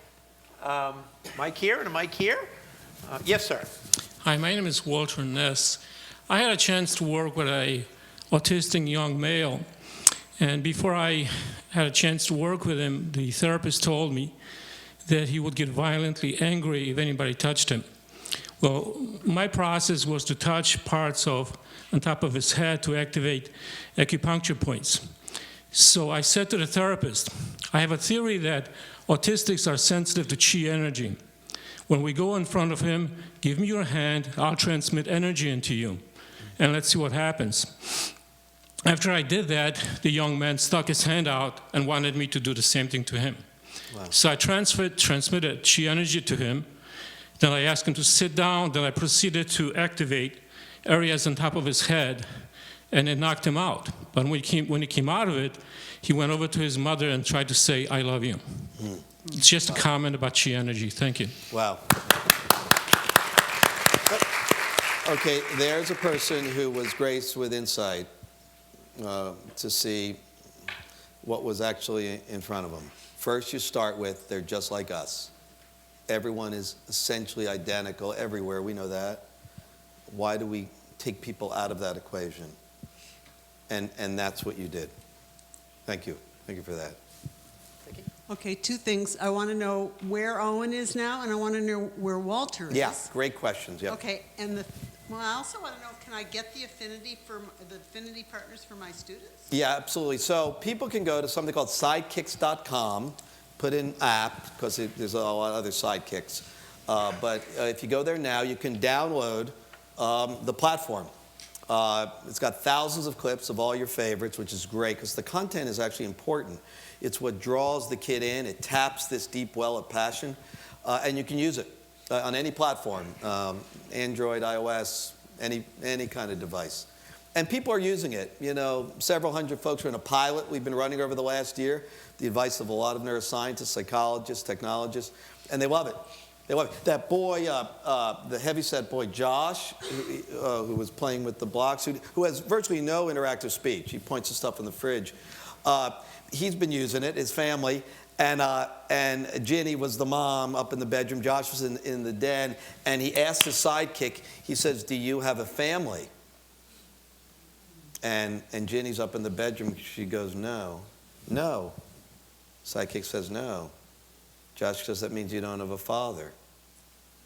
Mic here and a mic here. Yes, sir. Hi, my name is Walter Ness. I had a chance to work with an autistic young male. And before I had a chance to work with him, the therapist told me that he would get violently angry if anybody touched him. Well, my process was to touch parts on top of his head to activate acupuncture points. So I said to the therapist, I have a theory that autistics are sensitive to chi energy. When we go in front of him, give me your hand, I'll transmit energy into you, and let's see what happens. After I did that, the young man stuck his hand out and wanted me to do the same thing to him. Wow. So I transmitted chi energy to him. Then I asked him to sit down. Then I proceeded to activate areas on top of his head, and it knocked him out. But when he came out of it, he went over to his mother and tried to say, I love you. Mm. It's just a comment about chi energy. Thank you. Wow. Okay, there's a person who was graced with insight to see what was actually in front of them. First, you start with, they're just like us. Everyone is essentially identical everywhere. We know that. Why do we take people out of that equation? And that's what you did. Thank you. Thank you for that. Okay, 2 things. I want to know where Owen is now, and I want to know where Walter is. Yeah, great questions. Yep. Okay, and I also want to know, can I get the affinity partners for my students? Yeah, absolutely. So people can go to something called sidekicks.com, put in app, because there's a lot of other sidekicks. But if you go there now, you can download the platform. It's got thousands of clips of all your favorites, which is great, because the content is actually important. It's what draws the kid in. It taps this deep well of passion, and you can use it on any platform, Android, iOS, any kind of device. And people are using it. You know, several hundred folks are in a pilot we've been running over the last year, the advice of a lot of neuroscientists, psychologists, technologists, and they love it. They love it. That boy, the heavyset boy, Josh, who was playing with the blocks, who has virtually no interactive speech. He points to stuff in the fridge. He's been using it, his family, and Ginny was the mom up in the bedroom. Josh was in the den, and he asked his sidekick, he says, do you have a family? And Ginny's up in the bedroom. She goes, no. No. Sidekick says, no. Josh says, that means you don't have a father.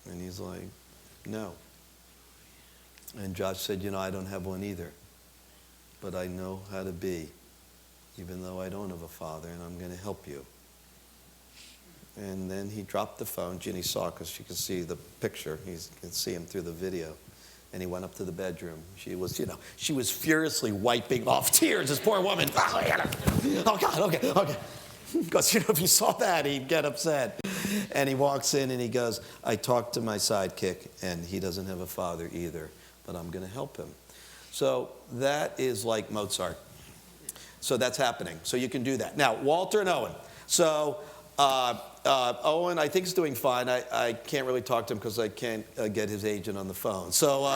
And he's like, no. And Josh said, you know, I don't have one either. But I know how to be, even though I don't have a father, and I'm going to help you. And then he dropped the phone. Ginny saw, because she could see the picture. He could see him through the video. And he went up to the bedroom. She was furiously wiping off tears, this poor woman. Oh, God, okay. Because, if he saw that, he'd get upset. And he walks in and he goes, I talked to my sidekick, and he doesn't have a father either, but I'm going to help him. So that is like Mozart. So that's happening. So you can do that. Now, Walter and Owen. So Owen, I think, is doing fine. I can't really talk to him because I can't get his agent on the phone. So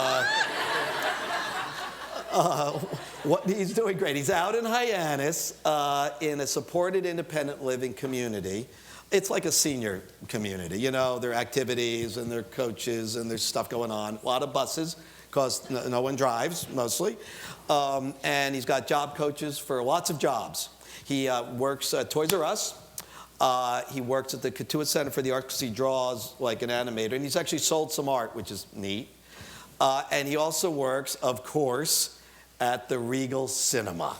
he's doing great. He's out in Hyannis in a supported independent living community. It's like a senior community. There are activities and there are coaches and there's stuff going on. A lot of buses because no one drives, mostly. And he's got job coaches for lots of jobs. He works at Toys R Us. He works at the Katuah Center for the Arts because he draws like an animator. And he's actually sold some art, which is neat. And he also works, of course, at the Regal Cinema.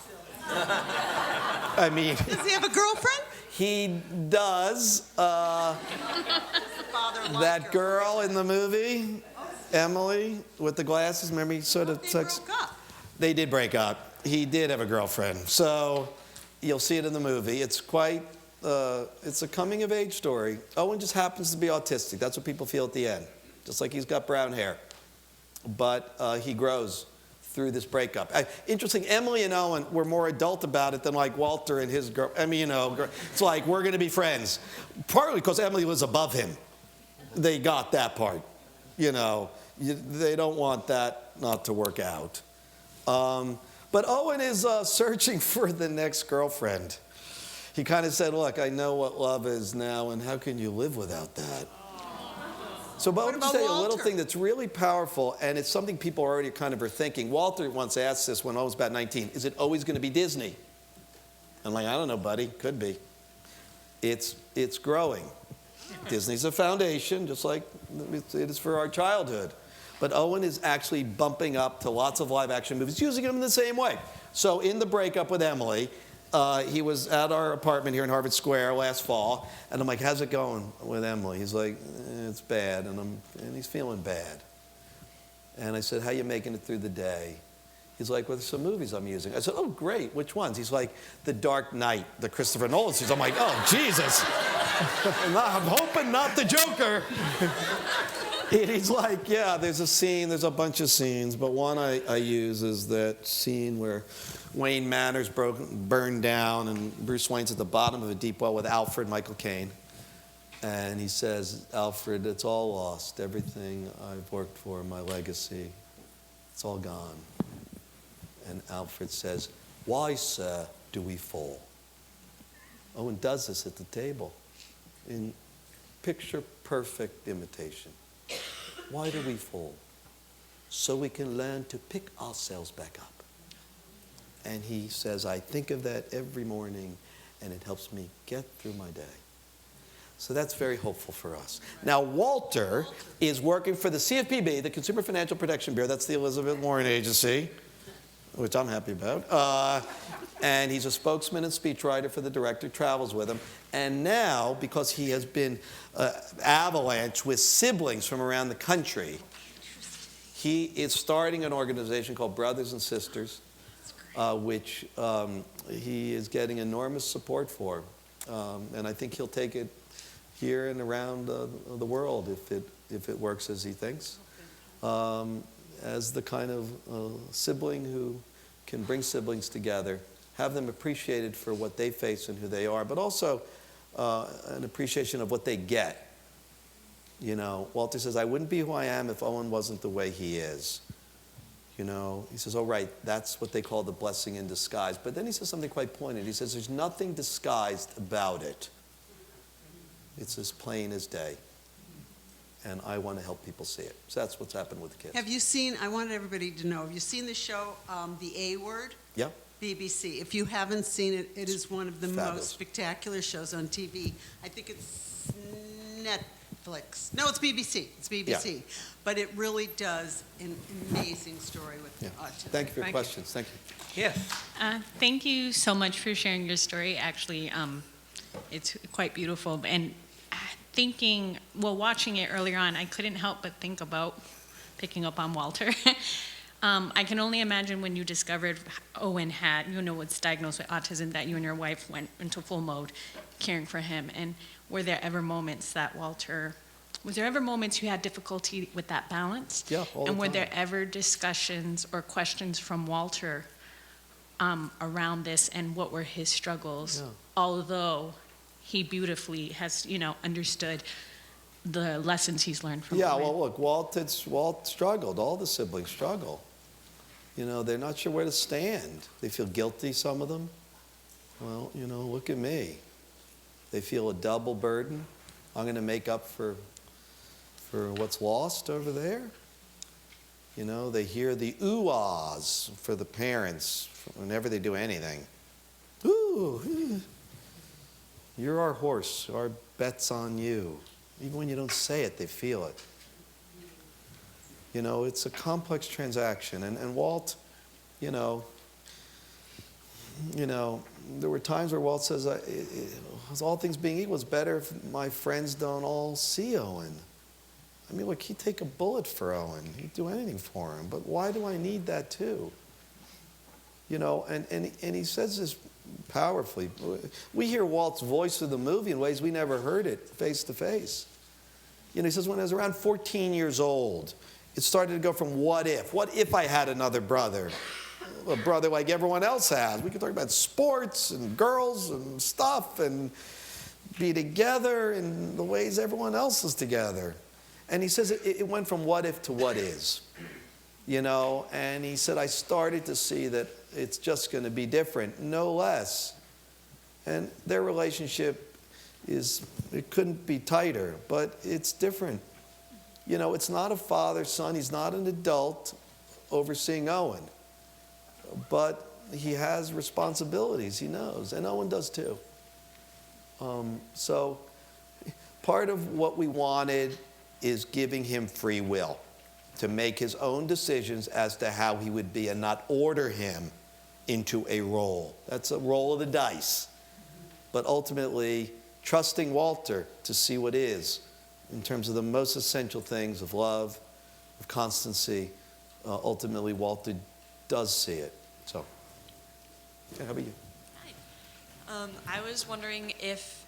I mean... Does he have a girlfriend? He does. That girl in the movie, Emily, with the glasses, remember he sort of... They broke up. They did break up. He did have a girlfriend. So you'll see it in the movie. It's quite... it's a coming-of-age story. Owen just happens to be autistic. That's what people feel at the end. Just like he's got brown hair. But he grows through this breakup. Interesting, Emily and Owen were more adult about it than like Walter and his girl. I mean, it's like, we're going to be friends. Partly because Emily was above him. They got that part. They don't want that not to work out. But Owen is searching for the next girlfriend. He kind of said, look, I know what love is now, and how can you live without that? So, but I want to say a little thing that's really powerful, and it's something people already kind of are thinking. Walter once asked this when I was about 19, is it always going to be Disney? I'm like, I don't know, buddy, could be. It's growing. Disney's a foundation, just like it is for our childhood. But Owen is actually bumping up to lots of live action movies, using them in the same way. So in the breakup with Emily, he was at our apartment here in Harvard Square last fall, and I'm like, how's it going with Emily? He's like, it's bad, and he's feeling bad. And I said, how you making it through the day? He's like, well, there's some movies I'm using. I said, oh, great, which ones? He's like, The Dark Knight, the Christopher Nolan series. I'm like, oh, Jesus. I'm hoping not the Joker. And he's like, yeah, there's a scene, there's a bunch of scenes, but one I use is that scene where Wayne Manor's burned down, and Bruce Wayne's at the bottom of a deep well with Alfred, Michael Caine. And he says, Alfred, it's all lost. Everything I've worked for, my legacy, it's all gone. And Alfred says, why, sir, do we fall? Owen does this at the table in picture-perfect imitation. Why do we fall? So we can learn to pick ourselves back up. And he says, I think of that every morning, and it helps me get through my day. So that's very hopeful for us. Now, Walter is working for the CFPB, the Consumer Financial Protection Bureau. That's the Elizabeth Warren Agency, which I'm happy about. And he's a spokesman and speechwriter for the director, travels with him. And now, because he has been avalanche with siblings from around the country, he is starting an organization called Brothers and Sisters, which he is getting enormous support for. And I think he'll take it here and around the world if it works as he thinks. As the kind of sibling who can bring siblings together, have them appreciated for what they face and who they are, but also an appreciation of what they get. Walter says, I wouldn't be who I am if Owen wasn't the way he is. He says, oh, right, that's what they call the blessing in disguise. But then he says something quite pointed. He says, there's nothing disguised about it. It's as plain as day. And I want to help people see it. So that's what's happened with the kids. Have you seen, I wanted everybody to know, have you seen the show, The A Word? Yeah. BBC. If you haven't seen it, it is one of the Fabulous. most spectacular shows on TV. I think it's Netflix. No, it's BBC. It's BBC. Yeah. But it really does an amazing story with autism. Thank you for your questions. Thank you. Yes. Thank you so much for sharing your story. Actually, it's quite beautiful. And watching it earlier on, I couldn't help but think about picking up on Walter. I can only imagine when you discovered Owen was diagnosed with autism, that you and your wife went into full mode caring for him. And were there ever moments you had difficulty with that balance? Yeah, all the And were time. there ever discussions or questions from Walter around this, and what were his struggles? Yeah. Although he beautifully has, understood the lessons he's learned from Yeah, Owen. well, look, Walt struggled. All the siblings struggle. They're not sure where to stand. They feel guilty, some of them. Well, look at me. They feel a double burden. I'm going to make up for what's lost over there. They hear the ooh-ahs for the parents whenever they do anything. Ooh, you're our horse. Our bet's on you. Even when you don't say it, they feel it. It's a complex transaction. And Walt, there were times where Walt says, all things being equal, it's better if my friends don't all see Owen. I mean, look, he'd take a bullet for Owen. He'd do anything for him. But why do I need that too? And he says this powerfully. We hear Walt's voice of the movie in ways we never heard it face to face. He says, when I was around 14 years old, it started to go from what if? What if I had another brother? A brother like everyone else has. We could talk about sports and girls and stuff and be together in the ways everyone else is together. And he says it went from what if to what is. And he said, I started to see that it's just going to be different, no less. And their relationship it couldn't be tighter, but it's different. It's not a father-son. He's not an adult overseeing Owen. But he has responsibilities, he knows. And Owen does too. So part of what we wanted is giving him free will to make his own decisions as to how he would be and not order him into a role. That's a roll of the dice. But ultimately, trusting Walter to see what is in terms of the most essential things of love, of constancy. Ultimately, Walter does see it. So, yeah, how about you? I was wondering if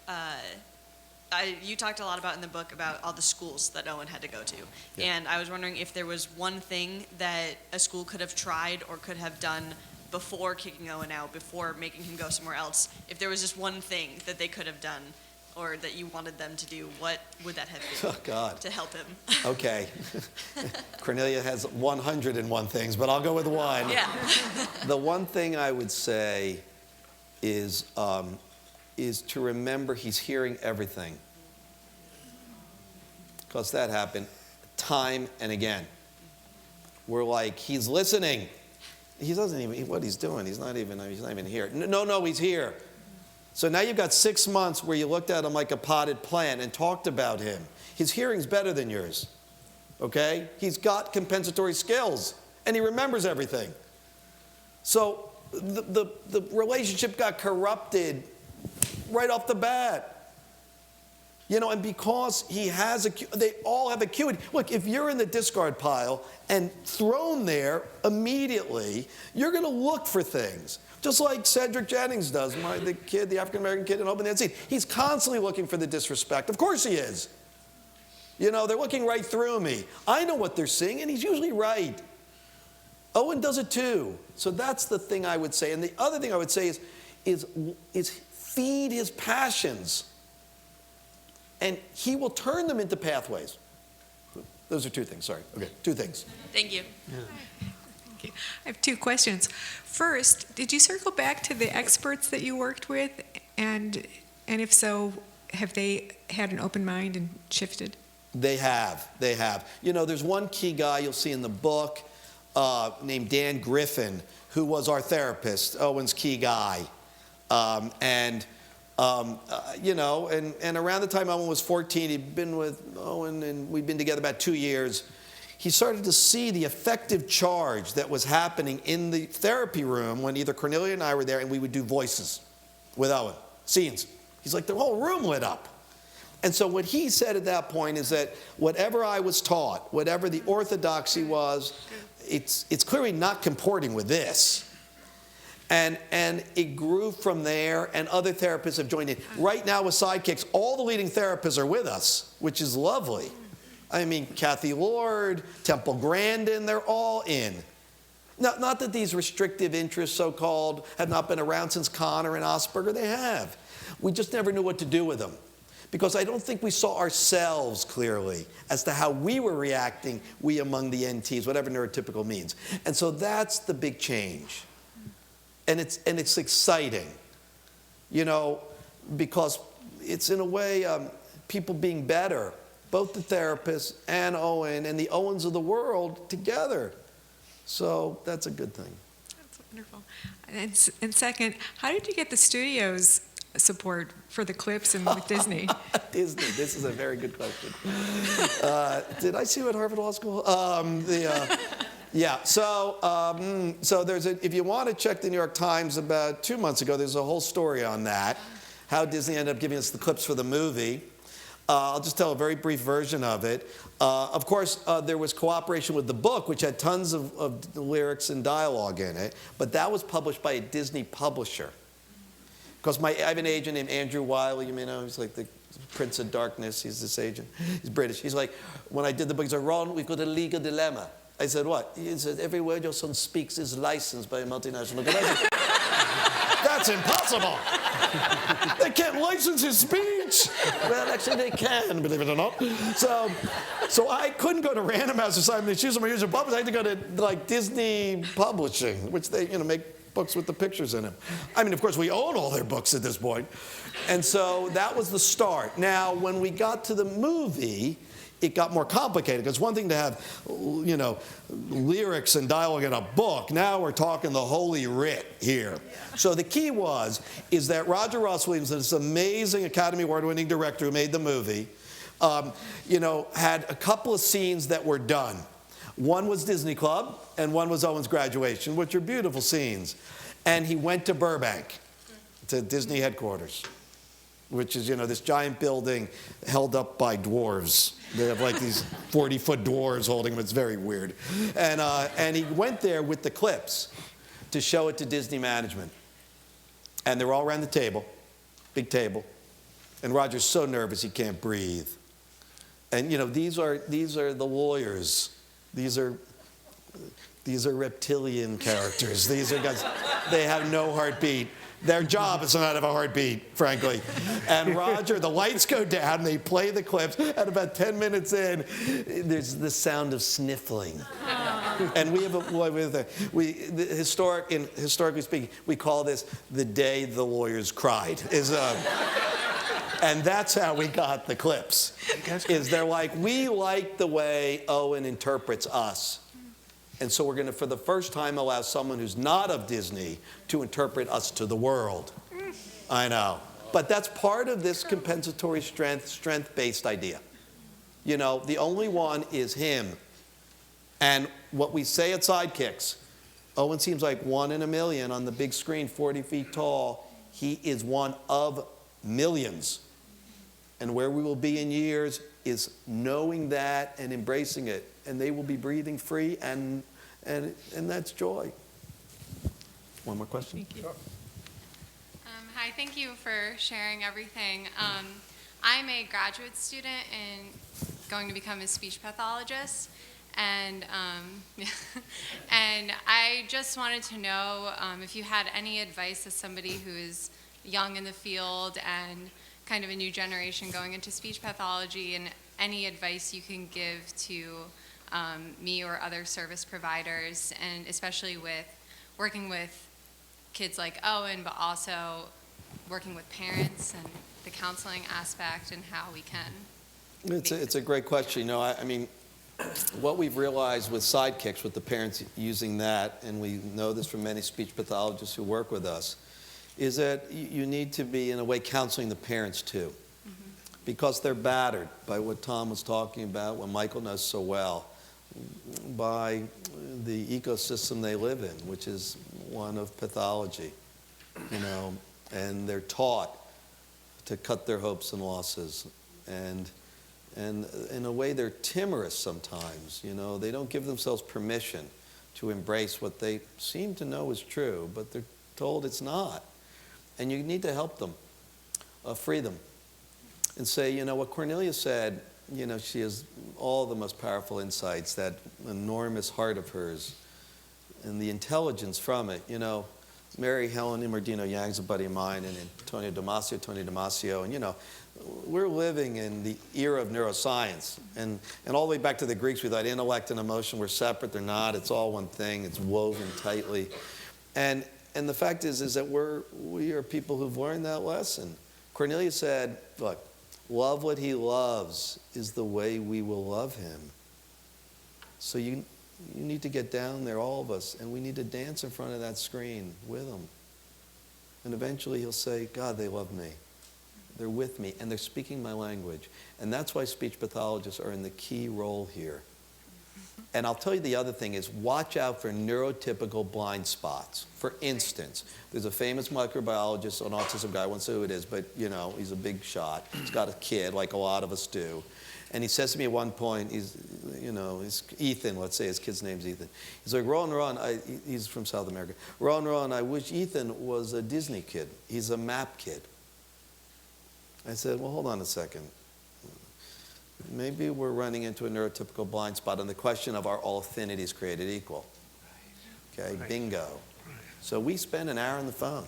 you talked a lot about in the book about all the schools that Owen had to go to. Yeah. And I was wondering if there was one thing that a school could have tried or could have done before kicking Owen out, before making him go somewhere else. If there was just one thing that they could have done or that you wanted them to do, what would that have been? Oh, God. To help him? Okay. Cornelia has 101 things, but I'll go with one. Yeah. The one thing I would say is to remember he's hearing everything. Because that happened time and again. We're like, he's listening. He doesn't even, what he's doing, he's not even here. No, he's here. So now you've got 6 months where you looked at him like a potted plant and talked about him. His hearing's better than yours, okay? He's got compensatory skills, and he remembers everything. So the relationship got corrupted right off the bat. And because he has, they all have acuity. Look, if you're in the discard pile and thrown there immediately, you're going to look for things. Just like Cedric Jennings does, the African-American kid in Open That Seat. He's constantly looking for the disrespect. Of course he is. They're looking right through me. I know what they're seeing, and he's usually right. Owen does it too. So that's the thing I would say. And the other thing I would say is feed his passions. And he will turn them into pathways. Those are two things, sorry. Okay, two things. Thank you. Yeah. Thank you. I have two questions. First, did you circle back to the experts that you worked with? And if so, have they had an open mind and shifted? They have. There's one key guy you'll see in the book named Dan Griffin, who was our therapist, Owen's key guy. And around the time Owen was 14, he'd been with Owen, and we'd been together about 2 years. He started to see the effective charge that was happening in the therapy room when either Cornelia and I were there, and we would do voices with Owen, scenes. He's like, the whole room lit up. And so what he said at that point is that whatever I was taught, whatever the orthodoxy was, it's clearly not comporting with this. And it grew from there, and other therapists have joined in. Right now with Sidekicks, all the leading therapists are with us, which is lovely. I mean, Kathy Lord, Temple Grandin, they're all in. Not that these restrictive interests, so-called, have not been around since Connor and Asperger. They have. We just never knew what to do with them. Because I don't think we saw ourselves clearly as to how we were reacting, we among the NTs, whatever neurotypical means. And so that's the big change. And it's exciting, you know, because it's in a way people being better, both the therapists and Owen and the Owens of the world together. So that's a good thing. That's wonderful. And second, how did you get the studio's support for the clips and with Disney? Disney, this is a very good question. Did I see you at Harvard Law School? Yeah, so there's if you want to check the New York Times about 2 months ago, there's a whole story on that, how Disney ended up giving us the clips for the movie. I'll just tell a very brief version of it. Of course, there was cooperation with the book, which had tons of lyrics and dialogue in it, but that was published by a Disney publisher. Because I have an agent named Andrew Wiley, you may know, he's like the Prince of Darkness, he's this agent. He's British. He's like, when I did the book, he said, Ron, we've got a legal dilemma. I said, what? He said, every word your son speaks is licensed by a multinational corporation. That's impossible. They can't license his speech. Well, actually, they can, believe it or not. So I couldn't go to Random House or Simon & Schuster, my usual publishers. I had to go to like Disney Publishing, which they make books with the pictures in them. I mean, of course, we own all their books at this point. And so that was the start. Now, when we got to the movie, it got more complicated, because one thing to have, you know, lyrics and dialogue in a book. Now we're talking the Holy Writ here. So the key is that Roger Ross Williams, this amazing Academy Award-winning director who made the movie, you know, had a couple of scenes that were done. One was Disney Club, and one was Owen's graduation, which are beautiful scenes. And he went to Burbank, to Disney headquarters, which is, you know, this giant building held up by dwarves. They have like these 40-foot dwarves holding them. It's very weird. And he went there with the clips to show it to Disney management. And they're all around the table, big table. And Roger's so nervous he can't breathe. And, you know, these are the lawyers. These are reptilian characters. These are guys, they have no heartbeat. Their job is to not have a heartbeat, frankly. And Roger, the lights go down, they play the clips, and about 10 minutes in, there's the sound of sniffling. And we have historically speaking, we call this the day the lawyers cried. And that's how we got the clips. Is they're like, we like the way Owen interprets us. And so we're going to, for the first time, allow someone who's not of Disney to interpret us to the world. I know. But that's part of this compensatory strength-based idea. You know, the only one is him. And what we say at Sidekicks, Owen seems like 1 in a million on the big screen, 40 feet tall. He is one of millions. And where we will be in years is knowing that and embracing it. And they will be breathing free, and that's joy. One more question? Thank you. Hi, thank you for sharing everything. I'm a graduate student and going to become a speech pathologist. And, and I just wanted to know if you had any advice as somebody who is young in the field and kind of a new generation going into speech pathology, and any advice you can give to me or other service providers, and especially with working with kids like Owen, but also working with parents and the counseling aspect and how we can. It's a great question. You know, I mean, what we've realized with Sidekicks, with the parents using that, and we know this from many speech pathologists who work with us, is that you need to be, in a way, counseling the parents too. Because they're battered by what Tom was talking about, what Michael knows so well, by the ecosystem they live in, which is one of pathology, you know, and they're taught to cut their hopes and losses And in a way, they're timorous sometimes. You know, they don't give themselves permission to embrace what they seem to know is true, but they're told it's not. And you need to help them, free them, and say, you know, what Cornelia said, you know, she has all the most powerful insights, that enormous heart of hers, and the intelligence from it. You know, Mary Helen Imardino Yang's a buddy of mine, and Tony Damasio, and you know, we're living in the era of neuroscience, and all the way back to the Greeks, we thought intellect and emotion were separate. They're not. It's all one thing. It's woven tightly, and the fact is that we are people who've learned that lesson. Cornelia said, look, love what he loves is the way we will love him. So you need to get down there, all of us, and we need to dance in front of that screen with him. And eventually he'll say, God, they love me. They're with me, and they're speaking my language. And that's why speech pathologists are in the key role here. And I'll tell you the other thing is, watch out for neurotypical blind spots. For instance, there's a famous microbiologist, an autism guy, I won't say who it is, but you know, he's a big shot. He's got a kid, like a lot of us do. And he says to me at one point, he's Ethan, let's say his kid's name's Ethan. He's like, Ron, he's from South America. Ron, I wish Ethan was a Disney kid. He's a map kid. I said, well, hold on a second. Maybe we're running into a neurotypical blind spot on the question of are all affinities created equal? Okay, bingo. So we spend an hour on the phone.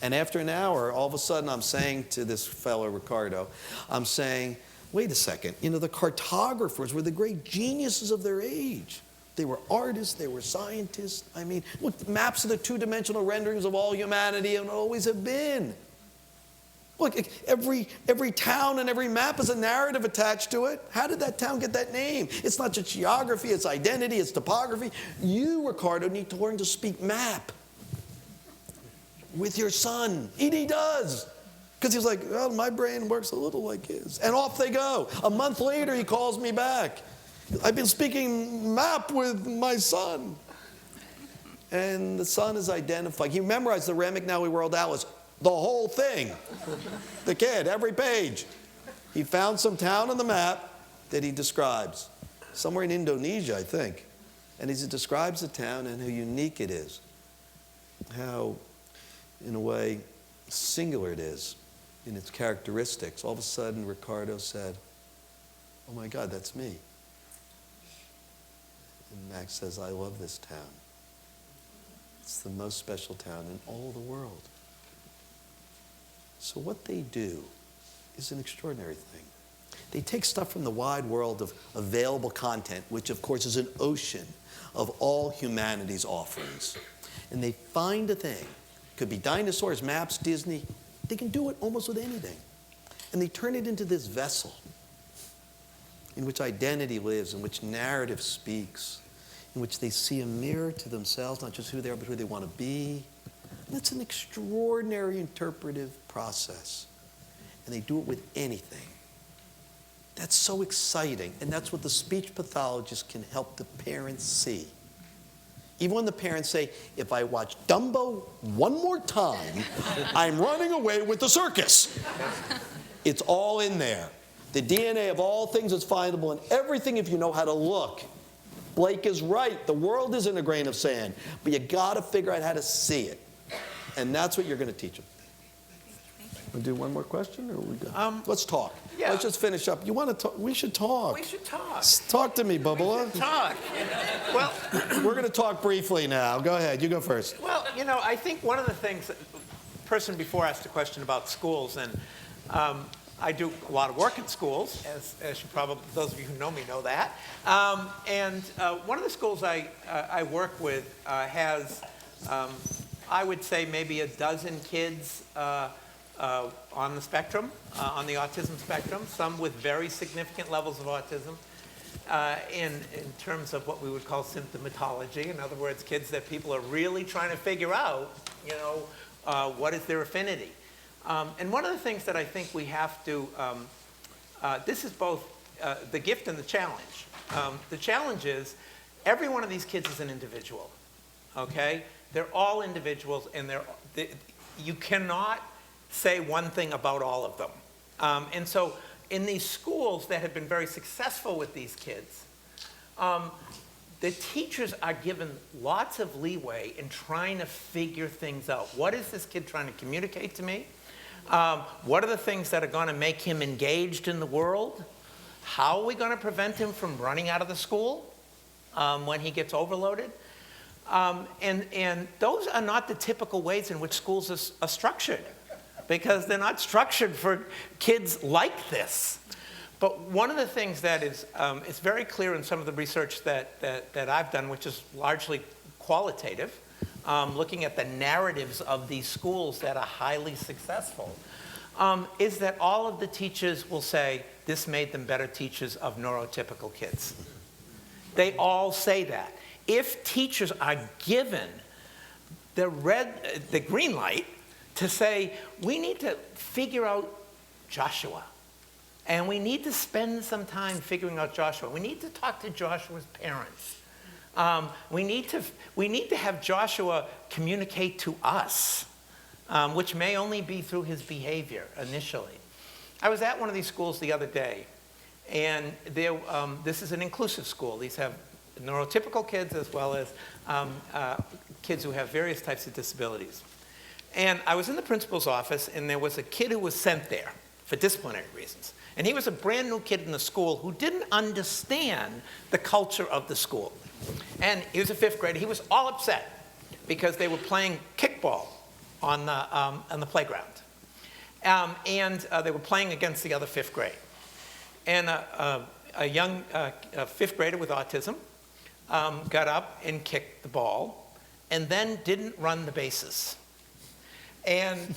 And after an hour, all of a sudden I'm saying to this fellow, Ricardo, I'm saying, wait a second, you know, the cartographers were the great geniuses of their age. They were artists, they were scientists. I mean, look, maps are the two-dimensional renderings of all humanity and always have been. Look, every town and every map has a narrative attached to it. How did that town get that name? It's not just geography, it's identity, it's topography. You, Ricardo, need to learn to speak map with your son. He does. Because he's like, well, my brain works a little like his. And off they go. A month later, he calls me back. I've been speaking map with my son. And the son is identified. He memorized the Remick Nowy World Atlas. The whole thing. The kid, every page. He found some town on the map that he describes. Somewhere in Indonesia, I think. And he describes the town and how unique it is. How, in a way, singular it is in its characteristics. All of a sudden, Ricardo said, oh my God, that's me. And Max says, I love this town. It's the most special town in all the world. So what they do is an extraordinary thing. They take stuff from the wide world of available content, which of course is an ocean of all humanity's offerings. And they find a thing. Could be dinosaurs, maps, Disney. They can do it almost with anything. And they turn it into this vessel in which identity lives, in which narrative speaks, in which they see a mirror to themselves, not just who they are, but who they want to be. And it's an extraordinary interpretive process. And they do it with anything. That's so exciting. And that's what the speech pathologist can help the parents see. Even when the parents say, if I watch Dumbo one more time, I'm running away with the circus. It's all in there. The DNA of all things is findable in everything if you know how to look. Blake is right. The world isn't a grain of sand. But you got to figure out how to see it. And that's what you're going to teach them. Want to do one more question, or are we good? Let's talk. Yeah. Let's just finish up. You want to talk? We should talk. We should talk. Talk to me, Bubba. We should talk. Well, we're going to talk briefly now. Go ahead. You go first. Well, you know, I think one of the things, the person before asked a question about schools, and I do a lot of work in schools, as you probably, those of you who know me know that. And one of the schools I work with has, I would say, maybe a dozen kids on the spectrum, on the autism spectrum, some with very significant levels of autism in terms of what we would call symptomatology. In other words, kids that people are really trying to figure out, you know, what is their affinity. And one of the things that I think we have to, this is both the gift and the challenge. The challenge is every one of these kids is an individual, okay? They're all individuals, and you cannot say one thing about all of them. And so in these schools that have been very successful with these kids, the teachers are given lots of leeway in trying to figure things out. What is this kid trying to communicate to me? What are the things that are going to make him engaged in the world? How are we going to prevent him from running out of the school when he gets overloaded? And those are not the typical ways in which schools are structured, because they're not structured for kids like this. But one of the things that is very clear in some of the research that I've done, which is largely qualitative, looking at the narratives of these schools that are highly successful, is that all of the teachers will say this made them better teachers of neurotypical kids. They all say that. If teachers are given the green light to say, we need to figure out Joshua, and we need to spend some time figuring out Joshua. We need to talk to Joshua's parents. We need to have Joshua communicate to us, which may only be through his behavior initially. I was at one of these schools the other day, and this is an inclusive school. These have neurotypical kids as well as kids who have various types of disabilities. And I was in the principal's office, and there was a kid who was sent there for disciplinary reasons. And he was a brand new kid in the school who didn't understand the culture of the school. And he was a 5th grader. He was all upset because they were playing kickball on the playground. And they were playing against the other 5th grade. And a young 5th grader with autism got up and kicked the ball and then didn't run the bases. And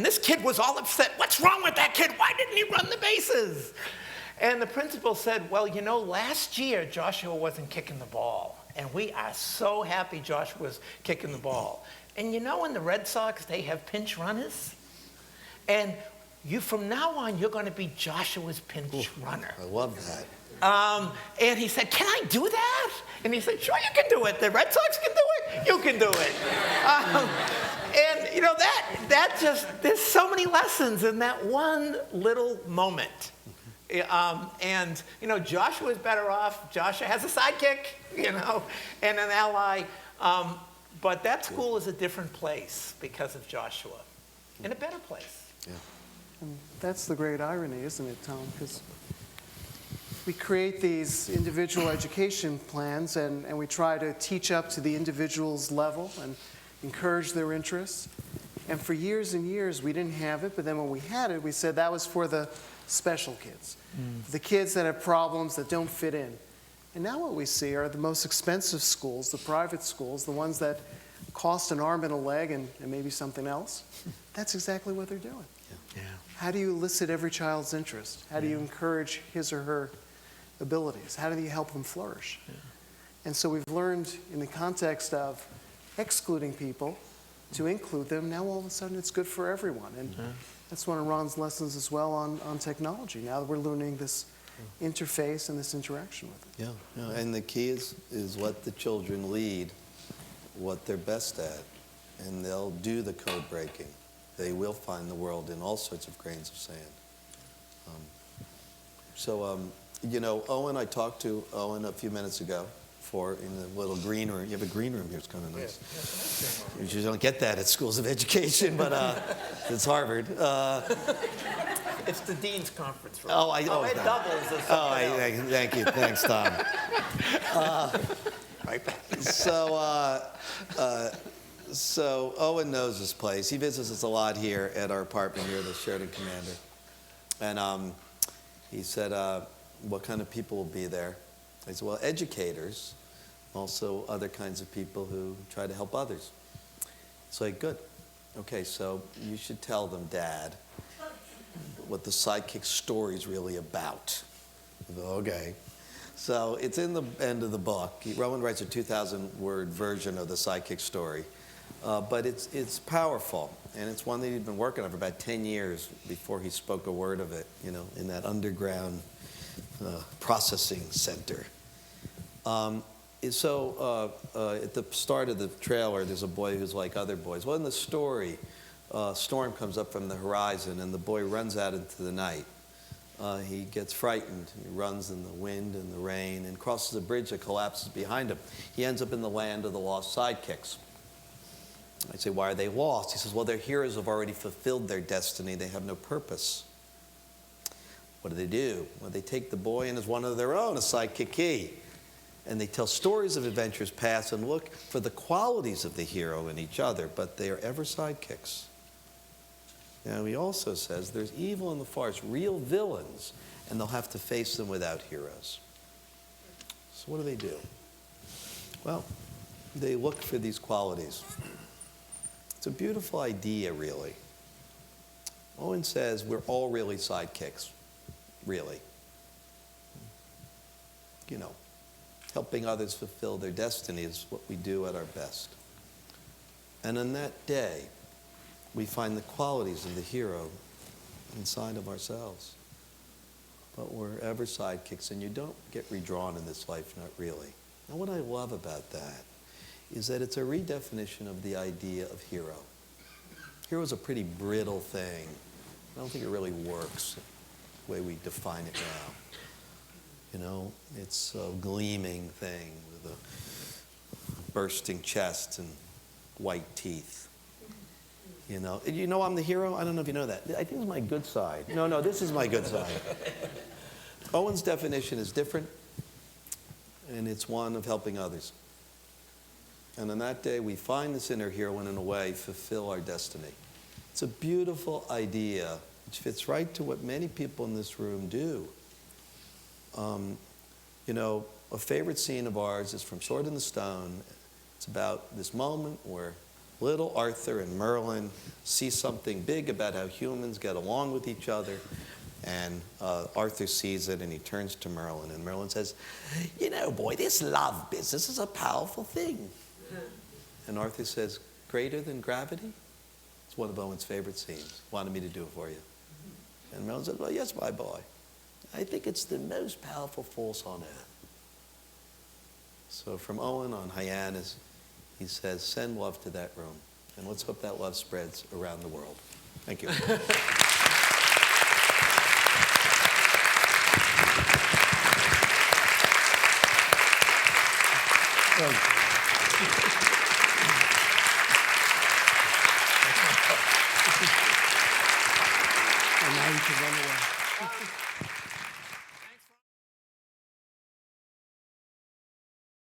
this kid was all upset. What's wrong with that kid? Why didn't he run the bases? And the principal said, well, you know, last year Joshua wasn't kicking the ball. And we are so happy Joshua was kicking the ball. And you know, in the Red Sox, they have pinch runners. And from now on, you're going to be Joshua's pinch runner. I love that. And he said, can I do that? And he said, sure, you can do it. The Red Sox can do it. You can do it. And, you know, that just, there's so many lessons in that one little moment. And, you know, Joshua's better off. Joshua has a sidekick, you know, and an ally. But that school is a different place because of Joshua, and a better place. Yeah. And that's the great irony, isn't it, Tom? Because we create these individual education plans, and we try to teach up to the individual's level and encourage their interests. And for years and years, we didn't have it, but then when we had it, we said that was for the special kids, the kids that have problems that don't fit in. And now what we see are the most expensive schools, the private schools, the ones that cost an arm and a leg and maybe something else. That's exactly what they're doing. Yeah. How do you elicit every child's interest? How do you encourage his or her abilities? How do you help them flourish? Yeah. And so we've learned in the context of excluding people to include them. Now all of a sudden it's good for everyone. And that's one of Ron's lessons as well on technology. Now that we're learning this interface and this interaction with it. Yeah. And the key is let the children lead what they're best at, and they'll do the code breaking. They will find the world in all sorts of grains of sand. You know, Owen, I talked to Owen a few minutes ago in the little green room. You have a green room here, it's kind of nice. You usually don't get that at schools of education, but it's Harvard. It's the Dean's Conference room. It doubles as something else. Thank you. Thanks, Tom. Right back. So Owen knows this place. He visits us a lot here at our apartment here, the Sheridan Commander. And he said, what kind of people will be there? I said, well, educators, also other kinds of people who try to help others. It's like, good. Okay, so you should tell them, Dad, what the sidekick story is really about. Okay. So it's in the end of the book. Rowan writes a 2,000-word version of the sidekick story. But it's powerful, and it's one that he'd been working on for about 10 years before he spoke a word of it, you know, in that underground processing center. At the start of the trailer, there's a boy who's like other boys. Well, in the story, a storm comes up from the horizon, and the boy runs out into the night, he gets frightened. He runs in the wind and the rain and crosses a bridge that collapses behind him. He ends up in the land of the lost sidekicks. I say, why are they lost? He says, well, their heroes have already fulfilled their destiny. They have no purpose. What do? Well, they take the boy in as one of their own, a sidekick, and they tell stories of adventures past and look for the qualities of the hero in each other, but they are ever sidekicks. Now, he also says there's evil in the farce, real villains, and they'll have to face them without heroes. So what do? Well, they look for these qualities. It's a beautiful idea, really. Owen says we're all really sidekicks, really. You know, helping others fulfill their destiny is what we do at our best. And on that day, we find the qualities of the hero inside of ourselves. But we're ever sidekicks, and you don't get redrawn in this life, not really. And what I love about that is that it's a redefinition of the idea of hero. Hero is a pretty brittle thing. I don't think it really works the way we define it now. You know, it's a gleaming thing with a bursting chest and white teeth. You know I'm the hero? I don't know if you know that. I think it's my good side. No, this is my good side. Owen's definition is different, and it's one of helping others. And on that day, we find this inner hero and, in a way, fulfill our destiny. It's a beautiful idea, which fits right to what many people in this room do. You know, a favorite scene of ours is from Sword in the Stone. It's about this moment where little Arthur and Merlin see something big about how humans get along with each other. And Arthur sees it, and he turns to Merlin, and Merlin says, you know, boy, this love business is a powerful thing. And Arthur says, greater than gravity? It's one of Owen's favorite scenes. Wanted me to do it for you. And Merlin says, well, yes, my boy. I think it's the most powerful force on earth. So from Owen on Hyannis, he says, send love to that room. And let's hope that love spreads around the world. Thank you. And now you can run away.